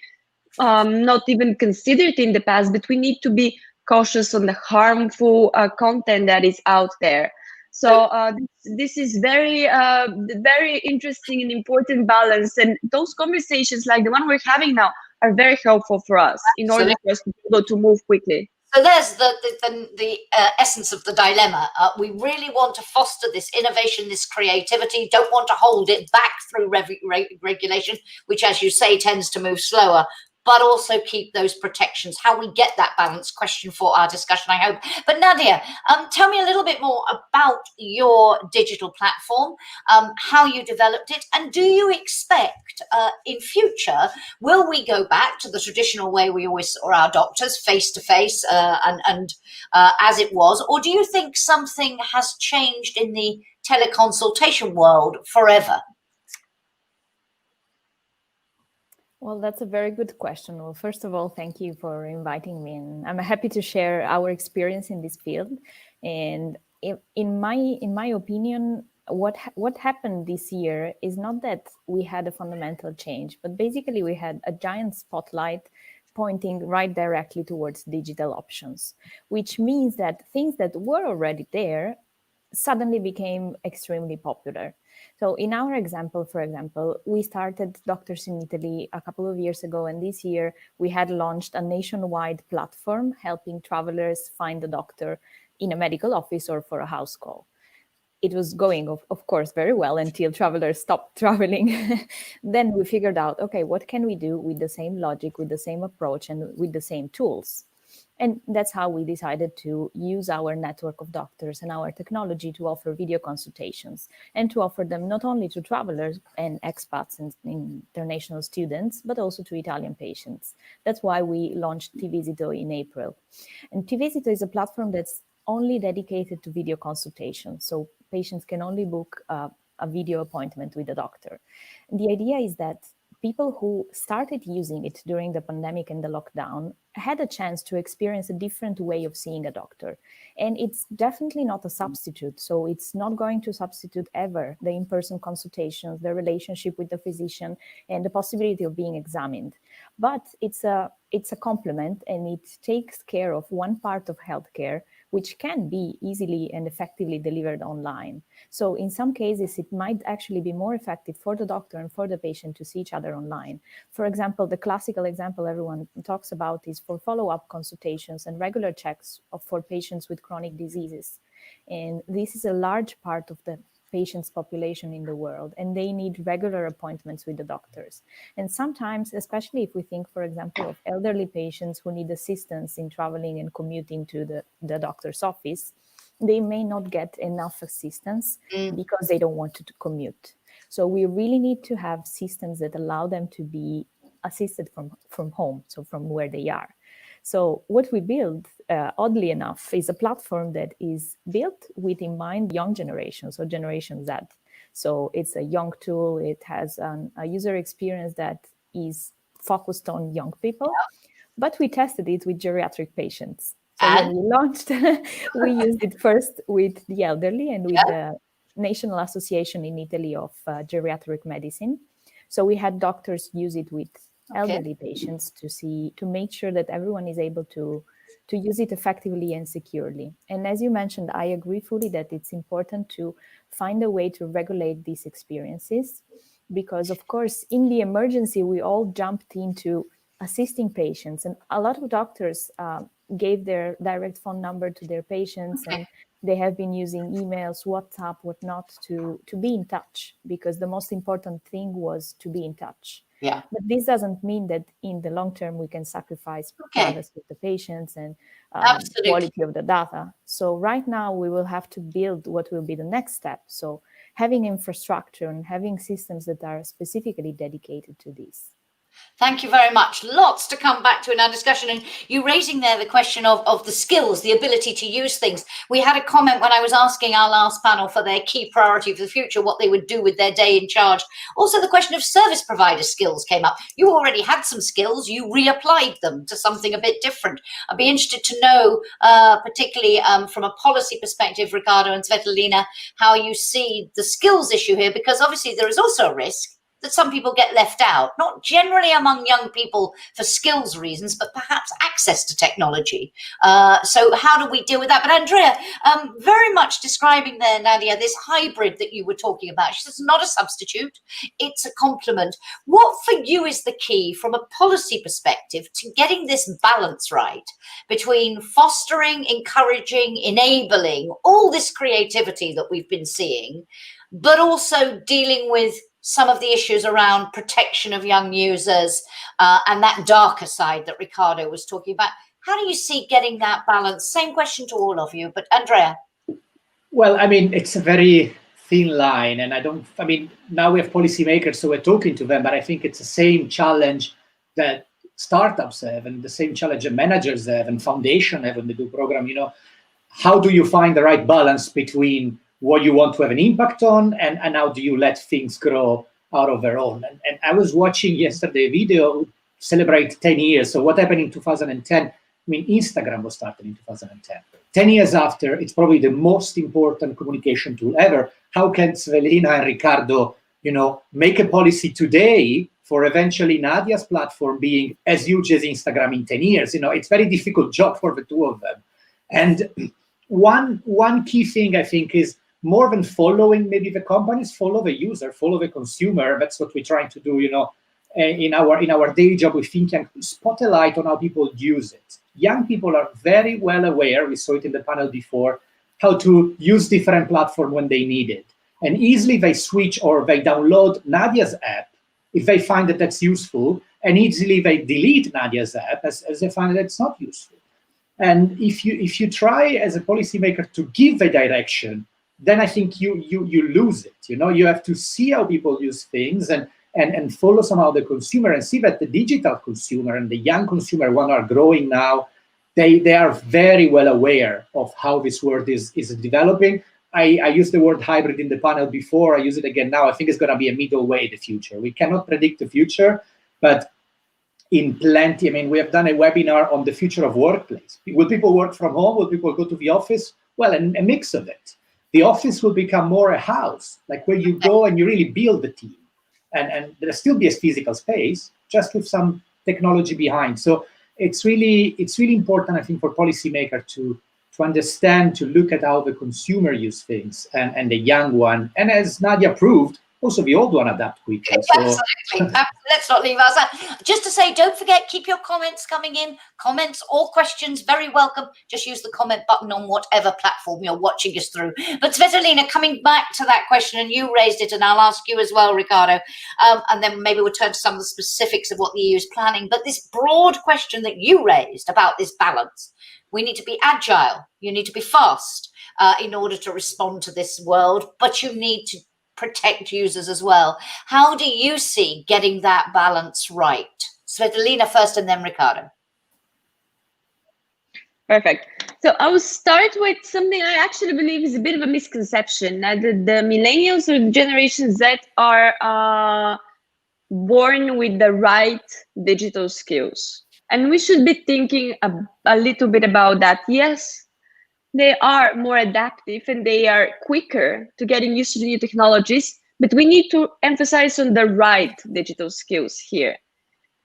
not even considered in the past, but we need to be cautious on the harmful content that is out there. So this is very interesting and important balance, and those conversations like the one we're having now are very helpful for us in order for us to be able to move quickly. So there's the essence of the dilemma. We really want to foster this innovation, this creativity, don't want to hold it back through regulation, which, as you say, tends to move slower, but also keep those protections. How we get that balance, question for our discussion, I hope. But Nadia, tell me a little bit more about your digital platform, how you developed it, and do you expect in future, will we go back to the traditional way we always saw our doctors, face-to-face and as it was, or do you think something has changed in the teleconsultation world forever? Well, that's a very good question. Well, first of all, thank you for inviting me, and I'm happy to share our experience in this field. And in my opinion, what happened this year is not that we had a fundamental change, but basically we had a giant spotlight pointing right directly towards digital options, which means that things that were already there suddenly became extremely popular. So in our example, for example, we started Doctors in Italy a couple of years ago, and this year we had launched a nationwide platform helping travelers find a doctor in a medical office or for a house call. It was going, of course, very well until travelers stopped traveling. Then we figured out, okay, what can we do with the same logic, with the same approach, and with the same tools? And that's how we decided to use our network of doctors and our technology to offer video consultations and to offer them not only to travelers and expats and international students, but also to Italian patients. That's why we launched TVisito in April. And TVisito is a platform that's only dedicated to video consultations. So patients can only book a video appointment with a doctor. And the idea is that people who started using it during the pandemic and the lockdown had a chance to experience a different way of seeing a doctor. And it's definitely not a substitute. So it's not going to substitute ever the in-person consultations, the relationship with the physician, and the possibility of being examined. But it's a complement, and it takes care of one part of healthcare, which can be easily and effectively delivered online. So in some cases, it might actually be more effective for the doctor and for the patient to see each other online. For example, the classical example everyone talks about is for follow-up consultations and regular checks for patients with chronic diseases. And this is a large part of the patients' population in the world, and they need regular appointments with the doctors. And sometimes, especially if we think, for example, of elderly patients who need assistance in traveling and commuting to the doctor's office, they may not get enough assistance because they don't want to commute. So we really need to have systems that allow them to be assisted from home, so from where they are. So what we build, oddly enough, is a platform that is built with in mind young generation, so Generation Z. So it's a young tool. It has a user experience that is focused on young people, but we tested it with geriatric patients. So when we launched, we used it first with the elderly and with the National Association in Italy of Geriatric Medicine. So we had doctors use it with elderly patients to make sure that everyone is able to use it effectively and securely. And as you mentioned, I agree fully that it's important to find a way to regulate these experiences, because of course, in the emergency, we all jumped into assisting patients, and a lot of doctors gave their direct phone number to their patients, and they have been using emails, WhatsApp, whatnot, to be in touch, because the most important thing was to be in touch. Yeah. But this doesn't mean that in the long term we can sacrifice privacy of the patients and quality of the data. So right now we will have to build what will be the next step. So having infrastructure and having systems that are specifically dedicated to this. Thank you very much. Lots to come back to in our discussion. And you raising there the question of the skills, the ability to use things. We had a comment when I was asking our last panel for their key priority for the future, what they would do with their day in charge. Also, the question of service provider skills came up. You already had some skills. You reapplied them to something a bit different. I'd be interested to know, particularly from a policy perspective, Riccardo and Svetlana, how you see the skills issue here, because obviously there is also a risk that some people get left out, not generally among young people for skills reasons, but perhaps access to technology. So how do we deal with that? But Andrea, very much describing there, Nadia, this hybrid that you were talking about. She says, not a substitute, it's a complement. What for you is the key from a policy perspective to getting this balance right between fostering, encouraging, enabling all this creativity that we've been seeing, but also dealing with some of the issues around protection of young users and that darker side that Riccardo was talking about? How do you see getting that balance? Same question to all of you, but Andrea. Well, I mean, it's a very thin line, and now we have policymakers, so we're talking to them, but I think it's the same challenge that startups have and the same challenge that managers have and foundations have when they do program. How do you find the right balance between what you want to have an impact on, and how do you let things grow out of their own? And I was watching yesterday a video celebrate 10 years. So what happened in 2010? Instagram was started in 2010. 10 years after, it's probably the most important communication tool ever. How can Svetlana and Riccardo, make a policy today for eventually Nadia's platform being as huge as Instagram in 10 years? It's a very difficult job for the two of them. And one key thing, I think, is more than following maybe the companies, follow the user, follow the consumer. That's what we're trying to do, in our day job with ThinkYoung, spot a light on how people use it. Young people are very well aware, we saw it in the panel before, how to use different platforms when they need it. And easily they switch or they download Nadia's app if they find that that's useful, and easily they delete Nadia's app as they find that it's not useful. And if you try as a policymaker to give the direction, then I think you lose it. You have to see how people use things and follow somehow the consumer and see that the digital consumer and the young consumer, one are growing now, they are very well aware of how this world is developing. I used the word hybrid in the panel before. I use it again now. I think it's going to be a middle way in the future. We cannot predict the future, but in plenty, I mean, we have done a webinar on the future of workplace. Will people work from home? Will people go to the office? Well, a mix of it. The office will become more a house, like where you go and you really build the team. And there'll still be a physical space, just with some technology behind. So it's really important, I think, for policymakers to understand, to look at how the consumer use things and the young one. And as Nadia proved, also the old one adapt quicker. Absolutely. Let's not leave us out. Just to say, don't forget, keep your comments coming in. Comments or questions, very welcome. Just use the comment button on whatever platform you're watching us through. But Svetlana, coming back to that question, and you raised it, and I'll ask you as well, Ricardo, and then maybe we'll turn to some of the specifics of what the EU is planning. But this broad question that you raised about this balance, we need to be agile, you need to be fast in order to respond to this world, but you need to protect users as well. How do you see getting that balance right? Svetlana first and then Ricardo. Perfect. So I will start with something I actually believe is a bit of a misconception, that the millennials or the Generation Z are born with the right digital skills. And we should be thinking a little bit about that. Yes, they are more adaptive and they are quicker to getting used to the new technologies, but we need to emphasize on the right digital skills here.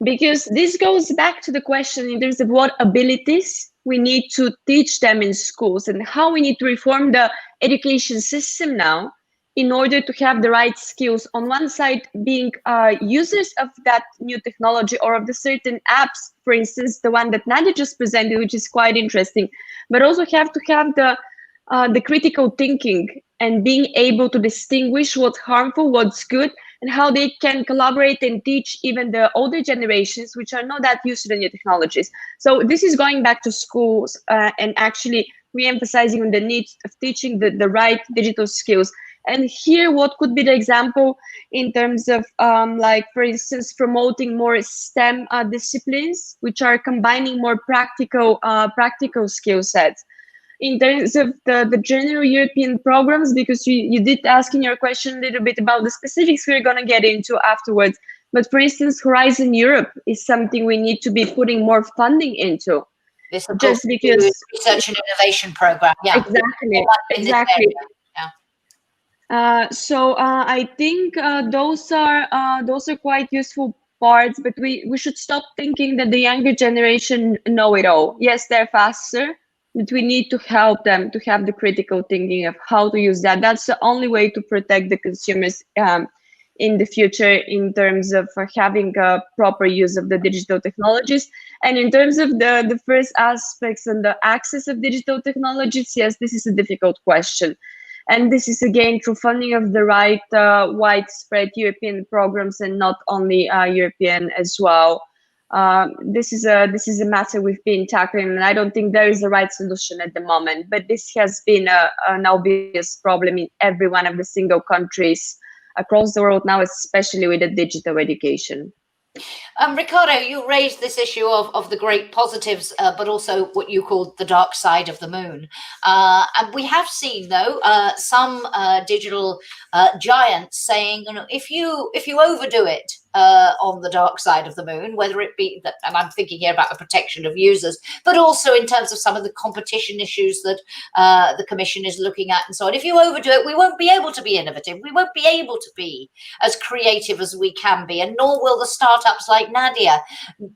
Because this goes back to the question in terms of what abilities we need to teach them in schools and how we need to reform the education system now in order to have the right skills. On one side, being users of that new technology or of the certain apps, for instance, the one that Nadia just presented, which is quite interesting, but also have to have the critical thinking and being able to distinguish what's harmful, what's good, and how they can collaborate and teach even the older generations, which are not that used to the new technologies. So this is going back to schools and actually re-emphasizing on the need of teaching the right digital skills. And here, what could be the example in terms of, like, for instance, promoting more STEM disciplines, which are combining more practical skill sets. In terms of the general European programs, because you did ask in your question a little bit about the specifics we're going to get into afterwards. But for instance, Horizon Europe is something we need to be putting more funding into. This just because research and innovation program. Yeah, exactly. So I think those are quite useful parts, but we should stop thinking that the younger generation know it all. Yes, they're faster, but we need to help them to have the critical thinking of how to use that. That's the only way to protect the consumers in the future in terms of having a proper use of the digital technologies. And in terms of the first aspects and the access of digital technologies, yes, this is a difficult question. And this is, again, through funding of the right widespread European programs and not only European as well. This is a matter we've been tackling, and I don't think there is a right solution at the moment. But this has been an obvious problem in every one of the single countries across the world now, especially with the digital education. Ricardo, you raised this issue of the great positives, but also what you called the dark side of the moon. And we have seen, though, some digital giants saying, you know, if you overdo it on the dark side of the moon, whether it be that, and I'm thinking here about the protection of users, but also in terms of some of the competition issues that the Commission is looking at and so on. If you overdo it, we won't be able to be innovative. We won't be able to be as creative as we can be, and nor will the startups like Nadia.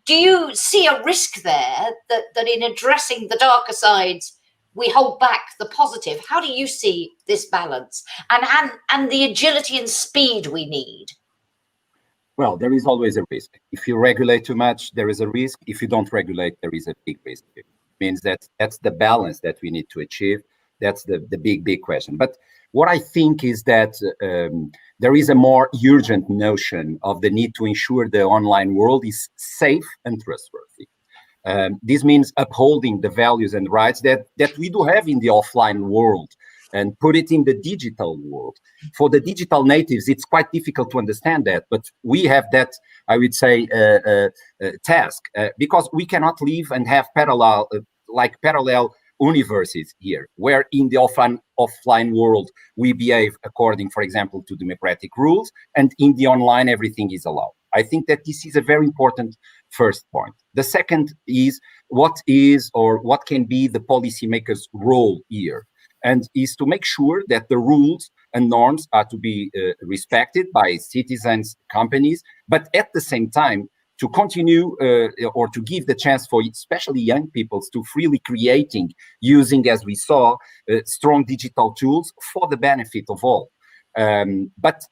Do you see a risk there that in addressing the darker sides, we hold back the positive? How do you see this balance and the agility and speed we need? Well, there is always a risk. If you regulate too much, there is a risk. If you don't regulate, there is a big risk. It means that's the balance that we need to achieve. That's the big question. But what I think is that there is a more urgent notion of the need to ensure the online world is safe and trustworthy. This means upholding the values and rights that we do have in the offline world and put it in the digital world. For the digital natives, it's quite difficult to understand that, but we have that, I would say, task because we cannot live and have parallel universes here, where in the offline world we behave according, for example, to democratic rules, and in the online everything is allowed. I think that this is a very important first point. The second is what can be the policymakers' role here, and is to make sure that the rules and norms are to be respected by citizens, companies, but at the same time to continue or to give the chance for especially young people to freely creating, using, as we saw, strong digital tools for the benefit of all. But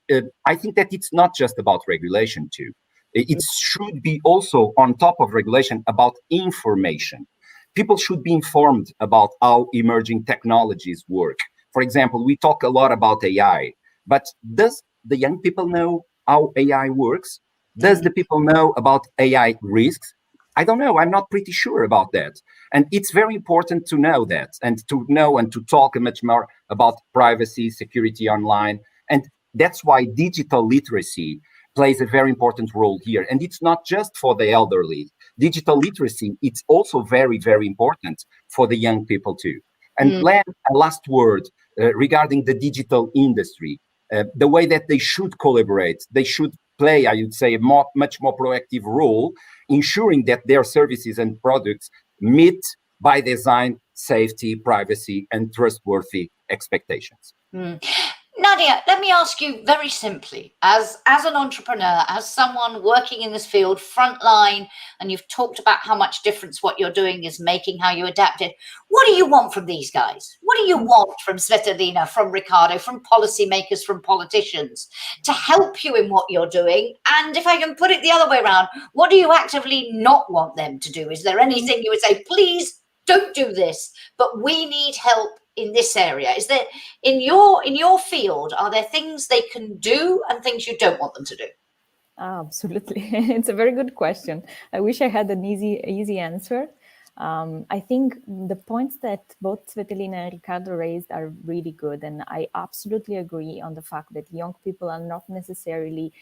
I think that it's not just about regulation too. It should be also on top of regulation about information. People should be informed about how emerging technologies work. For example, we talk a lot about AI, but does the young people know how AI works? Does the people know about AI risks? I don't know. I'm not pretty sure about that. And it's very important to know that, and to know and to talk much more about privacy, security online. And that's why digital literacy plays a very important role here. And it's not just for the elderly. Digital literacy, it's also very, very important for the young people too. And a last word regarding the digital industry, the way that they should collaborate, they should play, I would say, a much more proactive role, ensuring that their services and products meet by design safety, privacy, and trustworthy expectations. Nadia, let me ask you very simply, as an entrepreneur, as someone working in this field, frontline, and you've talked about how much difference what you're doing is making, how you adapt it. What do you want from these guys? What do you want from Svetlana, from Ricardo, from policymakers, from politicians to help you in what you're doing? And if I can put it the other way around, what do you actively not want them to do? Is there anything you would say, please don't do this, but we need help in this area? Is there, in your field, are there things they can do and things you don't want them to do? Absolutely. It's a very good question. I wish I had an easy answer. I think the points that both Svetlana and Ricardo raised are really good. And I absolutely agree on the fact that young people are not necessarily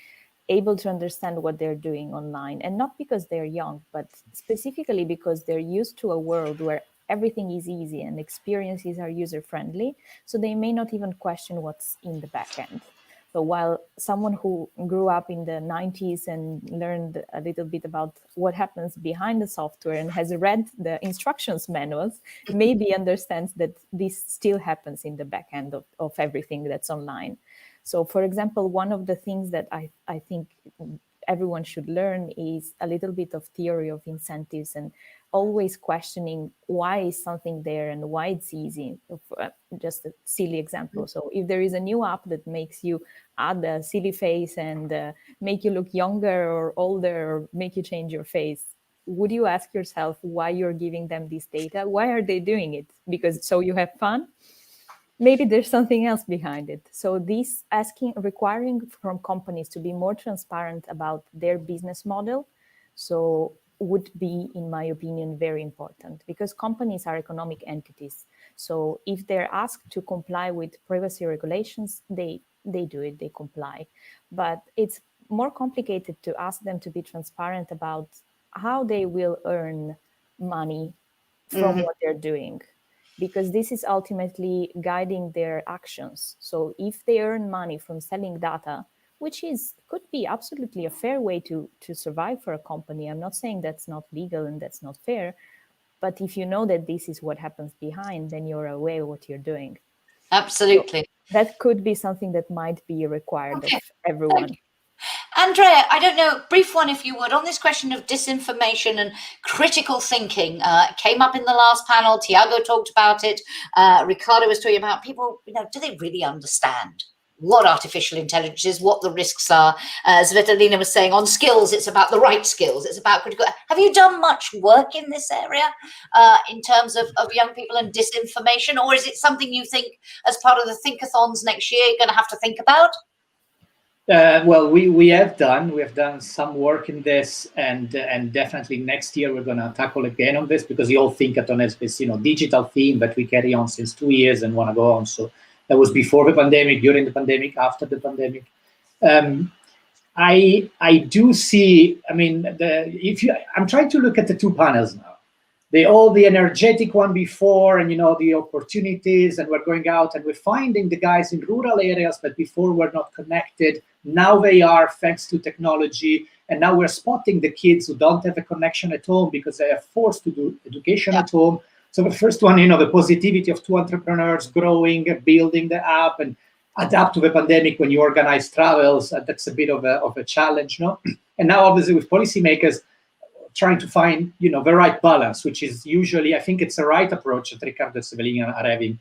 able to understand what they're doing online. And not because they're young, but specifically because they're used to a world where everything is easy and experiences are user-friendly. So they may not even question what's in the back end. So while someone who grew up in the 90s and learned a little bit about what happens behind the software and has read the instructions manuals, maybe understands that this still happens in the back end of everything that's online. So for example, one of the things that I think everyone should learn is a little bit of theory of incentives and always questioning why is something there and why it's easy. Just a silly example. So if there is a new app that makes you add a silly face and make you look younger or older or make you change your face, would you ask yourself why you're giving them this data? Why are they doing it? Because so you have fun? Maybe there's something else behind it. So this requiring from companies to be more transparent about their business model, so would be, in my opinion, very important, because companies are economic entities. So if they're asked to comply with privacy regulations, they do it, they comply. But it's more complicated to ask them to be transparent about how they will earn money from what they're doing, because this is ultimately guiding their actions. So if they earn money from selling data, which could be absolutely a fair way to survive for a company. I'm not saying that's not legal and that's not fair, but if you know that this is what happens behind, then you're aware of what you're doing. Absolutely. So that could be something that might be required of everyone. Andrea, I don't know, brief one if you would, on this question of disinformation and critical thinking. It came up in the last panel, Tiago talked about it, Ricardo was talking about people, do they really understand what artificial intelligence is, what the risks are? Svetlana was saying on skills, it's about the right skills, it's about critical. Have you done much work in this area in terms of young people and disinformation, or is it something you think as part of the Thinkathons next year you're going to have to think about? Well, we have done some work in this, and definitely next year we're going to tackle again on this, because the whole Thinkathon has this digital theme that we carry on since 2 years and want to go on. So that was before the pandemic, during the pandemic, after the pandemic. I do see. I mean, I'm trying to look at the two panels now. the energetic one before, and the opportunities, and we're going out and we're finding the guys in rural areas that before were not connected. Now they are, thanks to technology. And now we're spotting the kids who don't have a connection at home because they are forced to do education at home. So the first one, the positivity of 2 entrepreneurs growing, building the app, and adapt to the pandemic when you organize travels. That's a bit of a challenge, no? And now, obviously, with policymakers trying to find, the right balance, which is usually, I think it's the right approach that Riccardo Sevellini are having.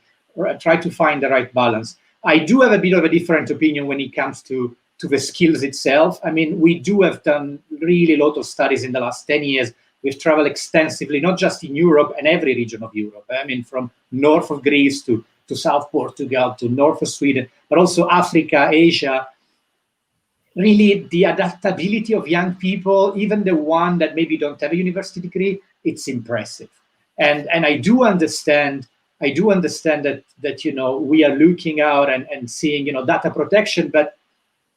Try to find the right balance. I do have a bit of a different opinion when it comes to the skills itself. I mean, we do have done really a lot of studies in the last 10 years. We've traveled extensively, not just in Europe and every region of Europe. I mean, from north of Greece to South Portugal, to north of Sweden, but also Africa, Asia. Really, the adaptability of young people, even the one that maybe don't have a university degree, it's impressive. And I do understand that we are looking out and seeing data protection, but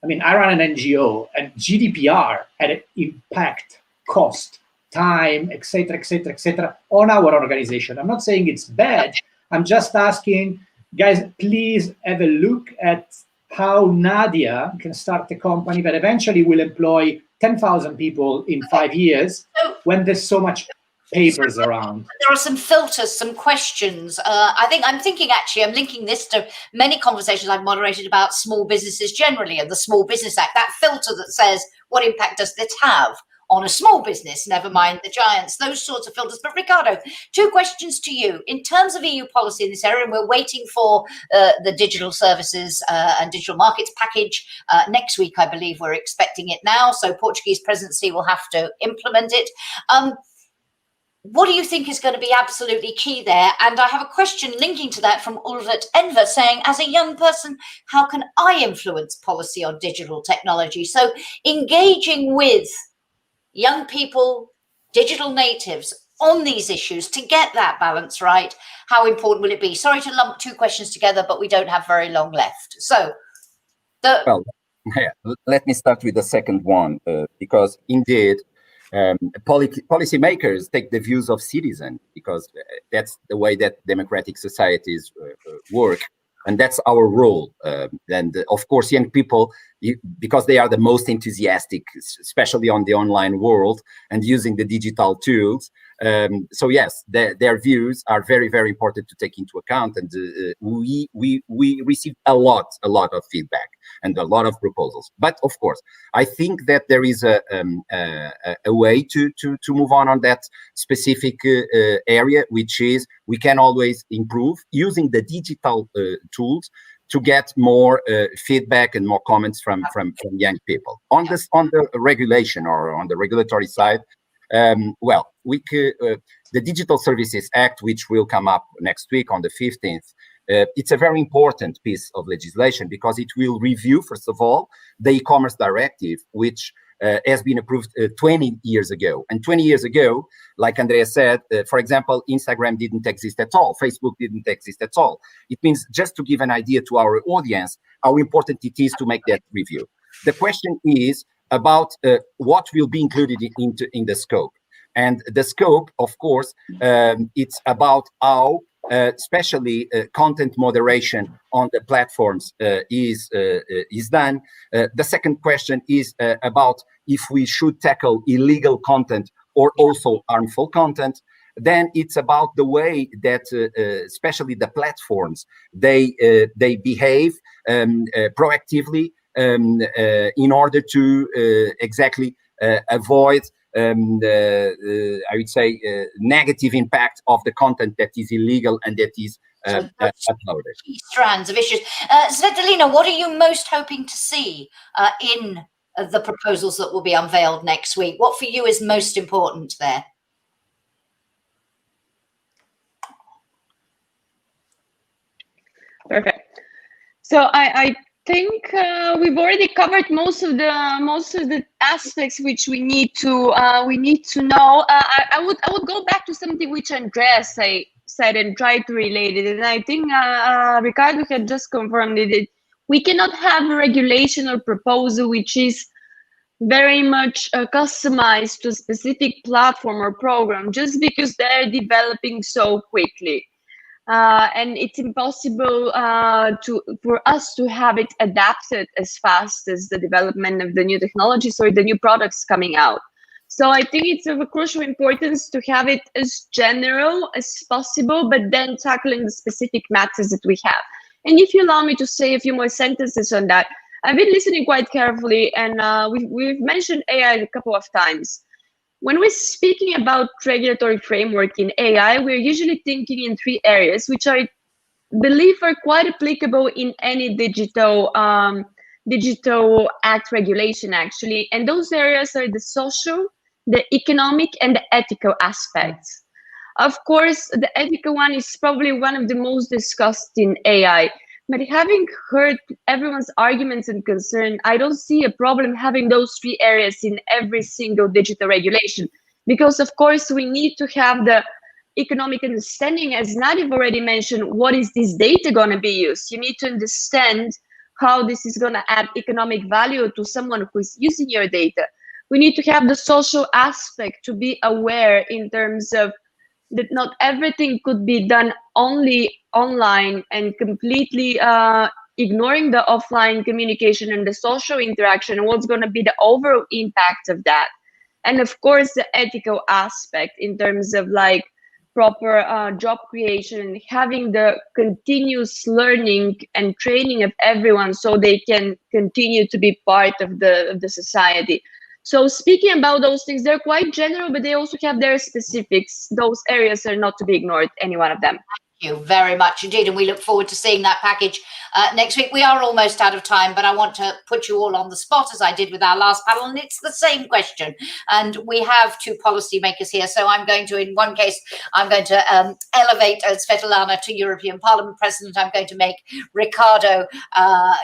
I mean, I run an NGO, and GDPR had an impact, cost, time, etc., on our organization. I'm not saying it's bad. I'm just asking, guys, please have a look at how Nadia can start a company that eventually will employ 10,000 people in 5 years when there's so much papers around. There are some filters, some questions. I'm linking this to many conversations I've moderated about small businesses generally and the Small Business Act, that filter that says, what impact does this have on a small business, never mind the giants, those sorts of filters. But Riccardo, 2 questions to you. In terms of EU policy in this area, and we're waiting for the digital services and digital markets package next week, I believe we're expecting it now. So Portuguese presidency will have to implement it. What do you think is going to be absolutely key there? And I have a question linking to that from Ulvet Enver saying, as a young person, how can I influence policy on digital technology? So engaging with young people, digital natives on these issues to get that balance right, how important will it be? Sorry to lump 2 questions together, but we don't have very long left. So, let me start with the second one, because indeed, policymakers take the views of citizens, because that's the way that democratic societies work, and that's our role. And of course, young people, because they are the most enthusiastic, especially on the online world and using the digital tools. So yes, their views are very, very important to take into account, and we receive a lot of feedback and a lot of proposals. But of course, I think that there is a way to move on that specific area, which is we can always improve using the digital tools to get more feedback and more comments from young people. On the regulation or on the regulatory side, the Digital Services Act, which will come up next week on the 15th, it's a very important piece of legislation because it will review, first of all, the e-commerce directive, which has been approved 20 years ago. And 20 years ago, like Andrea said, for example, Instagram didn't exist at all. Facebook didn't exist at all. It means, just to give an idea to our audience, how important it is to make that review. The question is about what will be included in the scope. And the scope, of course, it's about how especially content moderation on the platforms is done. The second question is about if we should tackle illegal content or also harmful content. Then it's about the way that especially the platforms, they behave proactively in order to exactly avoid I would say negative impact of the content that is illegal and that is uploaded. Strands of issues. Svetlina, what are you most hoping to see in the proposals that will be unveiled next week? What for you is most important there? Perfect. So I think we've already covered most of the aspects which we need to know. I would go back to something which Andreas said and try to relate it, and I think Riccardo had just confirmed it. We cannot have a regulation or proposal which is very much customized to a specific platform or program just because they're developing so quickly. And it's impossible for us to have it adapted as fast as the development of the new technologies or the new products coming out. So I think it's of a crucial importance to have it as general as possible, but then tackling the specific matters that we have. And if you allow me to say a few more sentences on that, I've been listening quite carefully, and we've mentioned AI a couple of times. When we're speaking about regulatory framework in AI, we're usually thinking in three areas, which I believe are quite applicable in any digital act regulation, actually. And those areas are the social, the economic, and the ethical aspects. Of course, the ethical one is probably one of the most discussed in AI. But having heard everyone's arguments and concern, I don't see a problem having those three areas in every single digital regulation. Because of course, we need to have the economic understanding, as Nadia already mentioned, what is this data going to be used? You need to understand how this is going to add economic value to someone who is using your data. We need to have the social aspect to be aware in terms of that not everything could be done only online and completely ignoring the offline communication and the social interaction, and what's going to be the overall impact of that. And of course, the ethical aspect in terms of like proper job creation, having the continuous learning and training of everyone so they can continue to be part of the society. So speaking about those things, they're quite general, but they also have their specifics. Those areas are not to be ignored, any one of them. Thank you very much indeed, and we look forward to seeing that package next week. We are almost out of time, but I want to put you all on the spot as I did with our last panel, and it's the same question. And we have two policymakers here, so I'm going to, in one case, I'm going to elevate Svetlana to European Parliament President. I'm going to make Ricardo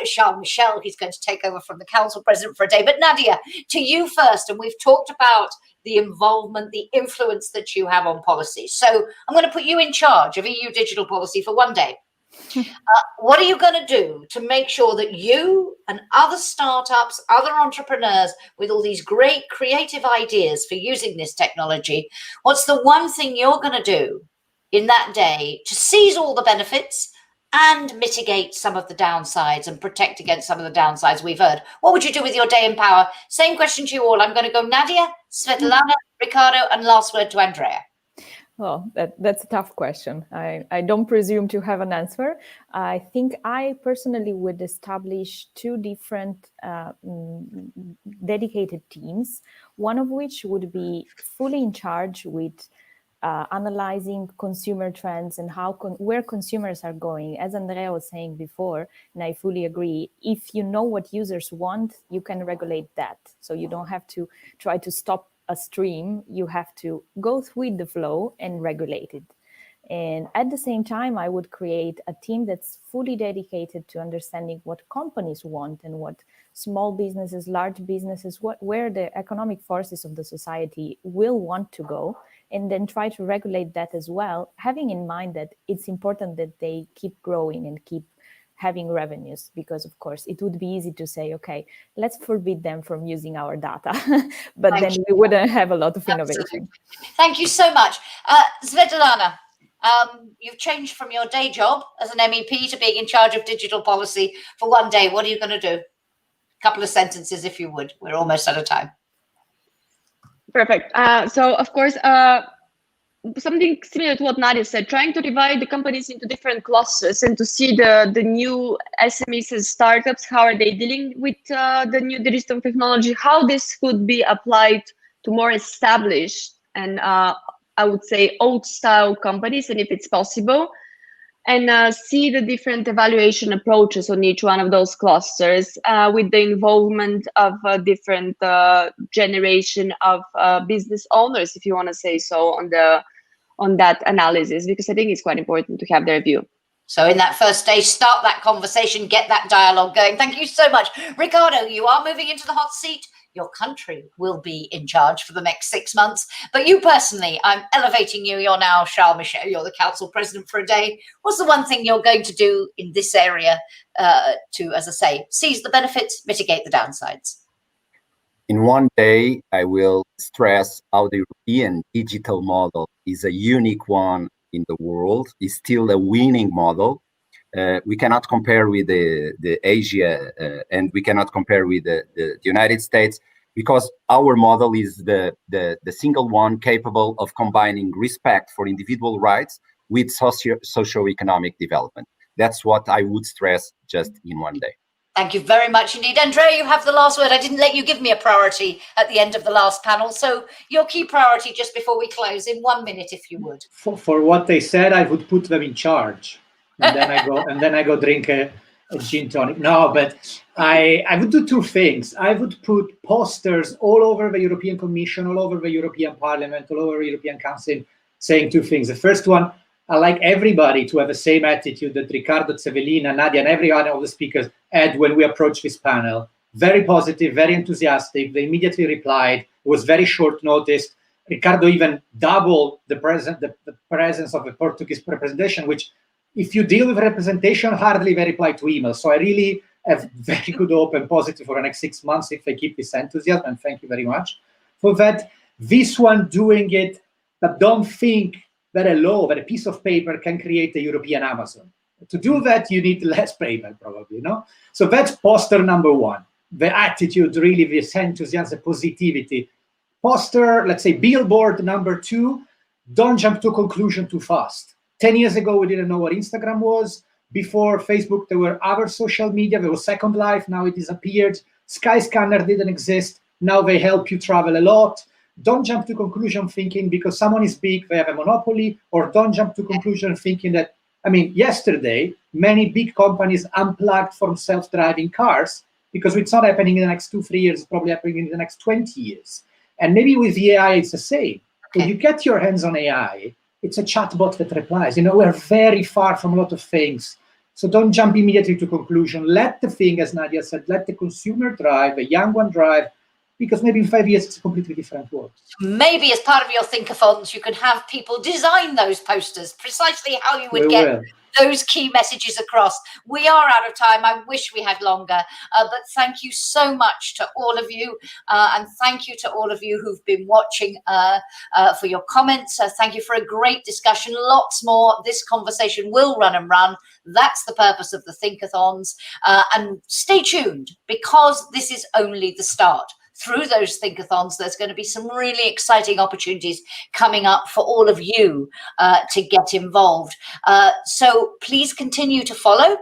Charles Michel. He's going to take over from the Council President for a day. But Nadia, to you first, and we've talked about the involvement, the influence that you have on policy. So I'm going to put you in charge of EU digital policy for one day. What are you going to do to make sure that you and other startups, other entrepreneurs with all these great creative ideas for using this technology, what's the one thing you're going to do in that day to seize all the benefits and mitigate some of the downsides and protect against some of the downsides we've heard? What would you do with your day in power? Same question to you all. I'm going to go Nadia, Svetlana, Ricardo, and last word to Andrea. Well, that's a tough question. I don't presume to have an answer. I think I personally would establish two different dedicated teams, one of which would be fully in charge with analyzing consumer trends and where consumers are going. As Andrea was saying before, and I fully agree, if you know what users want, you can regulate that. So you don't have to try to stop a stream, you have to go with the flow and regulate it. And at the same time, I would create a team that's fully dedicated to understanding what companies want and what small businesses, large businesses, where the economic forces of the society will want to go, and then try to regulate that as well, having in mind that it's important that they keep growing and keep having revenues, because of course it would be easy to say, okay, let's forbid them from using our data, but then we wouldn't have a lot of innovation. Absolutely. Thank you so much. Svetlana, you've changed from your day job as an MEP to being in charge of digital policy for one day. What are you going to do? A couple of sentences, if you would. We're almost out of time. Perfect. So of course, something similar to what Nadia said, trying to divide the companies into different clusters and to see the new SMEs and startups, how are they dealing with the new digital technology, how this could be applied to more established and I would say old style companies, and if it's possible, and see the different evaluation approaches on each one of those clusters with the involvement of a different generation of business owners, if you want to say so, on that analysis, because I think it's quite important to have their view. So in that first stage, start that conversation, get that dialogue going. Thank you so much. Ricardo, you are moving into the hot seat. Your country will be in charge for the next 6 months. But you personally, I'm elevating you. You're now Charles Michel. You're the council president for a day. What's the one thing you're going to do in this area to, as I say, seize the benefits, mitigate the downsides? In one day, I will stress how the European digital model is a unique one in the world, is still a winning model. We cannot compare with the Asia and we cannot compare with the United States, because our model is the single one capable of combining respect for individual rights with socio-economic development. That's what I would stress just in one day. Thank you very much indeed. Andrea, you have the last word. I didn't let you give me a priority at the end of the last panel. So your key priority just before we close in 1 minute, if you would. For what they said, I would put them in charge. And then I go drink a gin tonic. No, but I would do two things. I would put posters all over the European Commission, all over the European Parliament, all over the European Council, saying two things. The first one, I like everybody to have the same attitude that Riccardo, Cevelina, Nadia, and every other of the speakers had when we approached this panel. Very positive, very enthusiastic. They immediately replied. It was very short notice. Riccardo even doubled the presence of the Portuguese representation, which, if you deal with representation, hardly they reply to emails. So I really have very good hope and positive for the next 6 months if they keep this enthusiasm, and thank you very much for that. This one doing it, but don't think that a law, that a piece of paper can create a European Amazon. To do that, you need less paper, probably, no? So that's poster number one. The attitude, really, this enthusiasm, positivity. Poster, let's say billboard number two, don't jump to conclusion too fast. 10 years ago, we didn't know what Instagram was. Before Facebook, there were other social media. There was Second Life. Now it disappeared. Skyscanner didn't exist. Now they help you travel a lot. Don't jump to conclusion thinking because someone is big, they have a monopoly, or don't jump to conclusion thinking that, I mean, yesterday, many big companies unplugged from self-driving cars because it's not happening in the next 2-3 years, it's probably happening in the next 20 years. And maybe with the AI, it's the same. When you get your hands on AI, it's a chatbot that replies. You know, we're very far from a lot of things. So don't jump immediately to conclusion. Let the thing, as Nadia said, let the consumer drive, a young one drive, because maybe in 5 years, it's a completely different world. Maybe as part of your Thinkathons, you could have people design those posters, precisely how you would get those key messages across. We are out of time. I wish we had longer, but thank you so much to all of you. And thank you to all of you who've been watching for your comments. Thank you for a great discussion. Lots more. This conversation will run and run. That's the purpose of the Thinkathons. And stay tuned, because this is only the start. Through those Thinkathons, there's going to be some really exciting opportunities coming up for all of you to get involved. So please continue to follow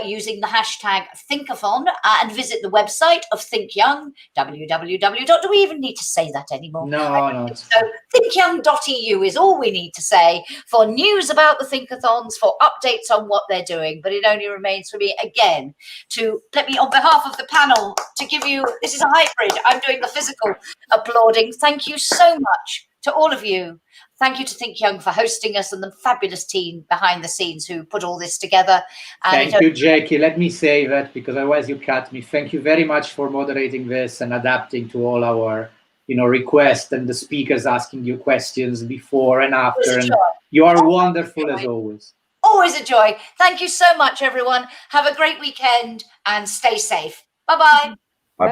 using the hashtag Thinkathon and visit the website of ThinkYoung, www. Do we even need to say that anymore? No. So thinkyoung.eu is all we need to say for news about the Thinkathons, for updates on what they're doing. But it only remains for me again to let me, on behalf of the panel, to give you, this is a hybrid. I'm doing the physical applauding. Thank you so much to all of you. Thank you to ThinkYoung for hosting us and the fabulous team behind the scenes who put all this together. And thank you, Jackie. Let me say that because otherwise you cut me. Thank you very much for moderating this and adapting to all our, requests and the speakers asking you questions before and after. And you are wonderful as always. Always a joy. Thank you so much, everyone. Have a great weekend and stay safe. Bye-bye. Bye-bye.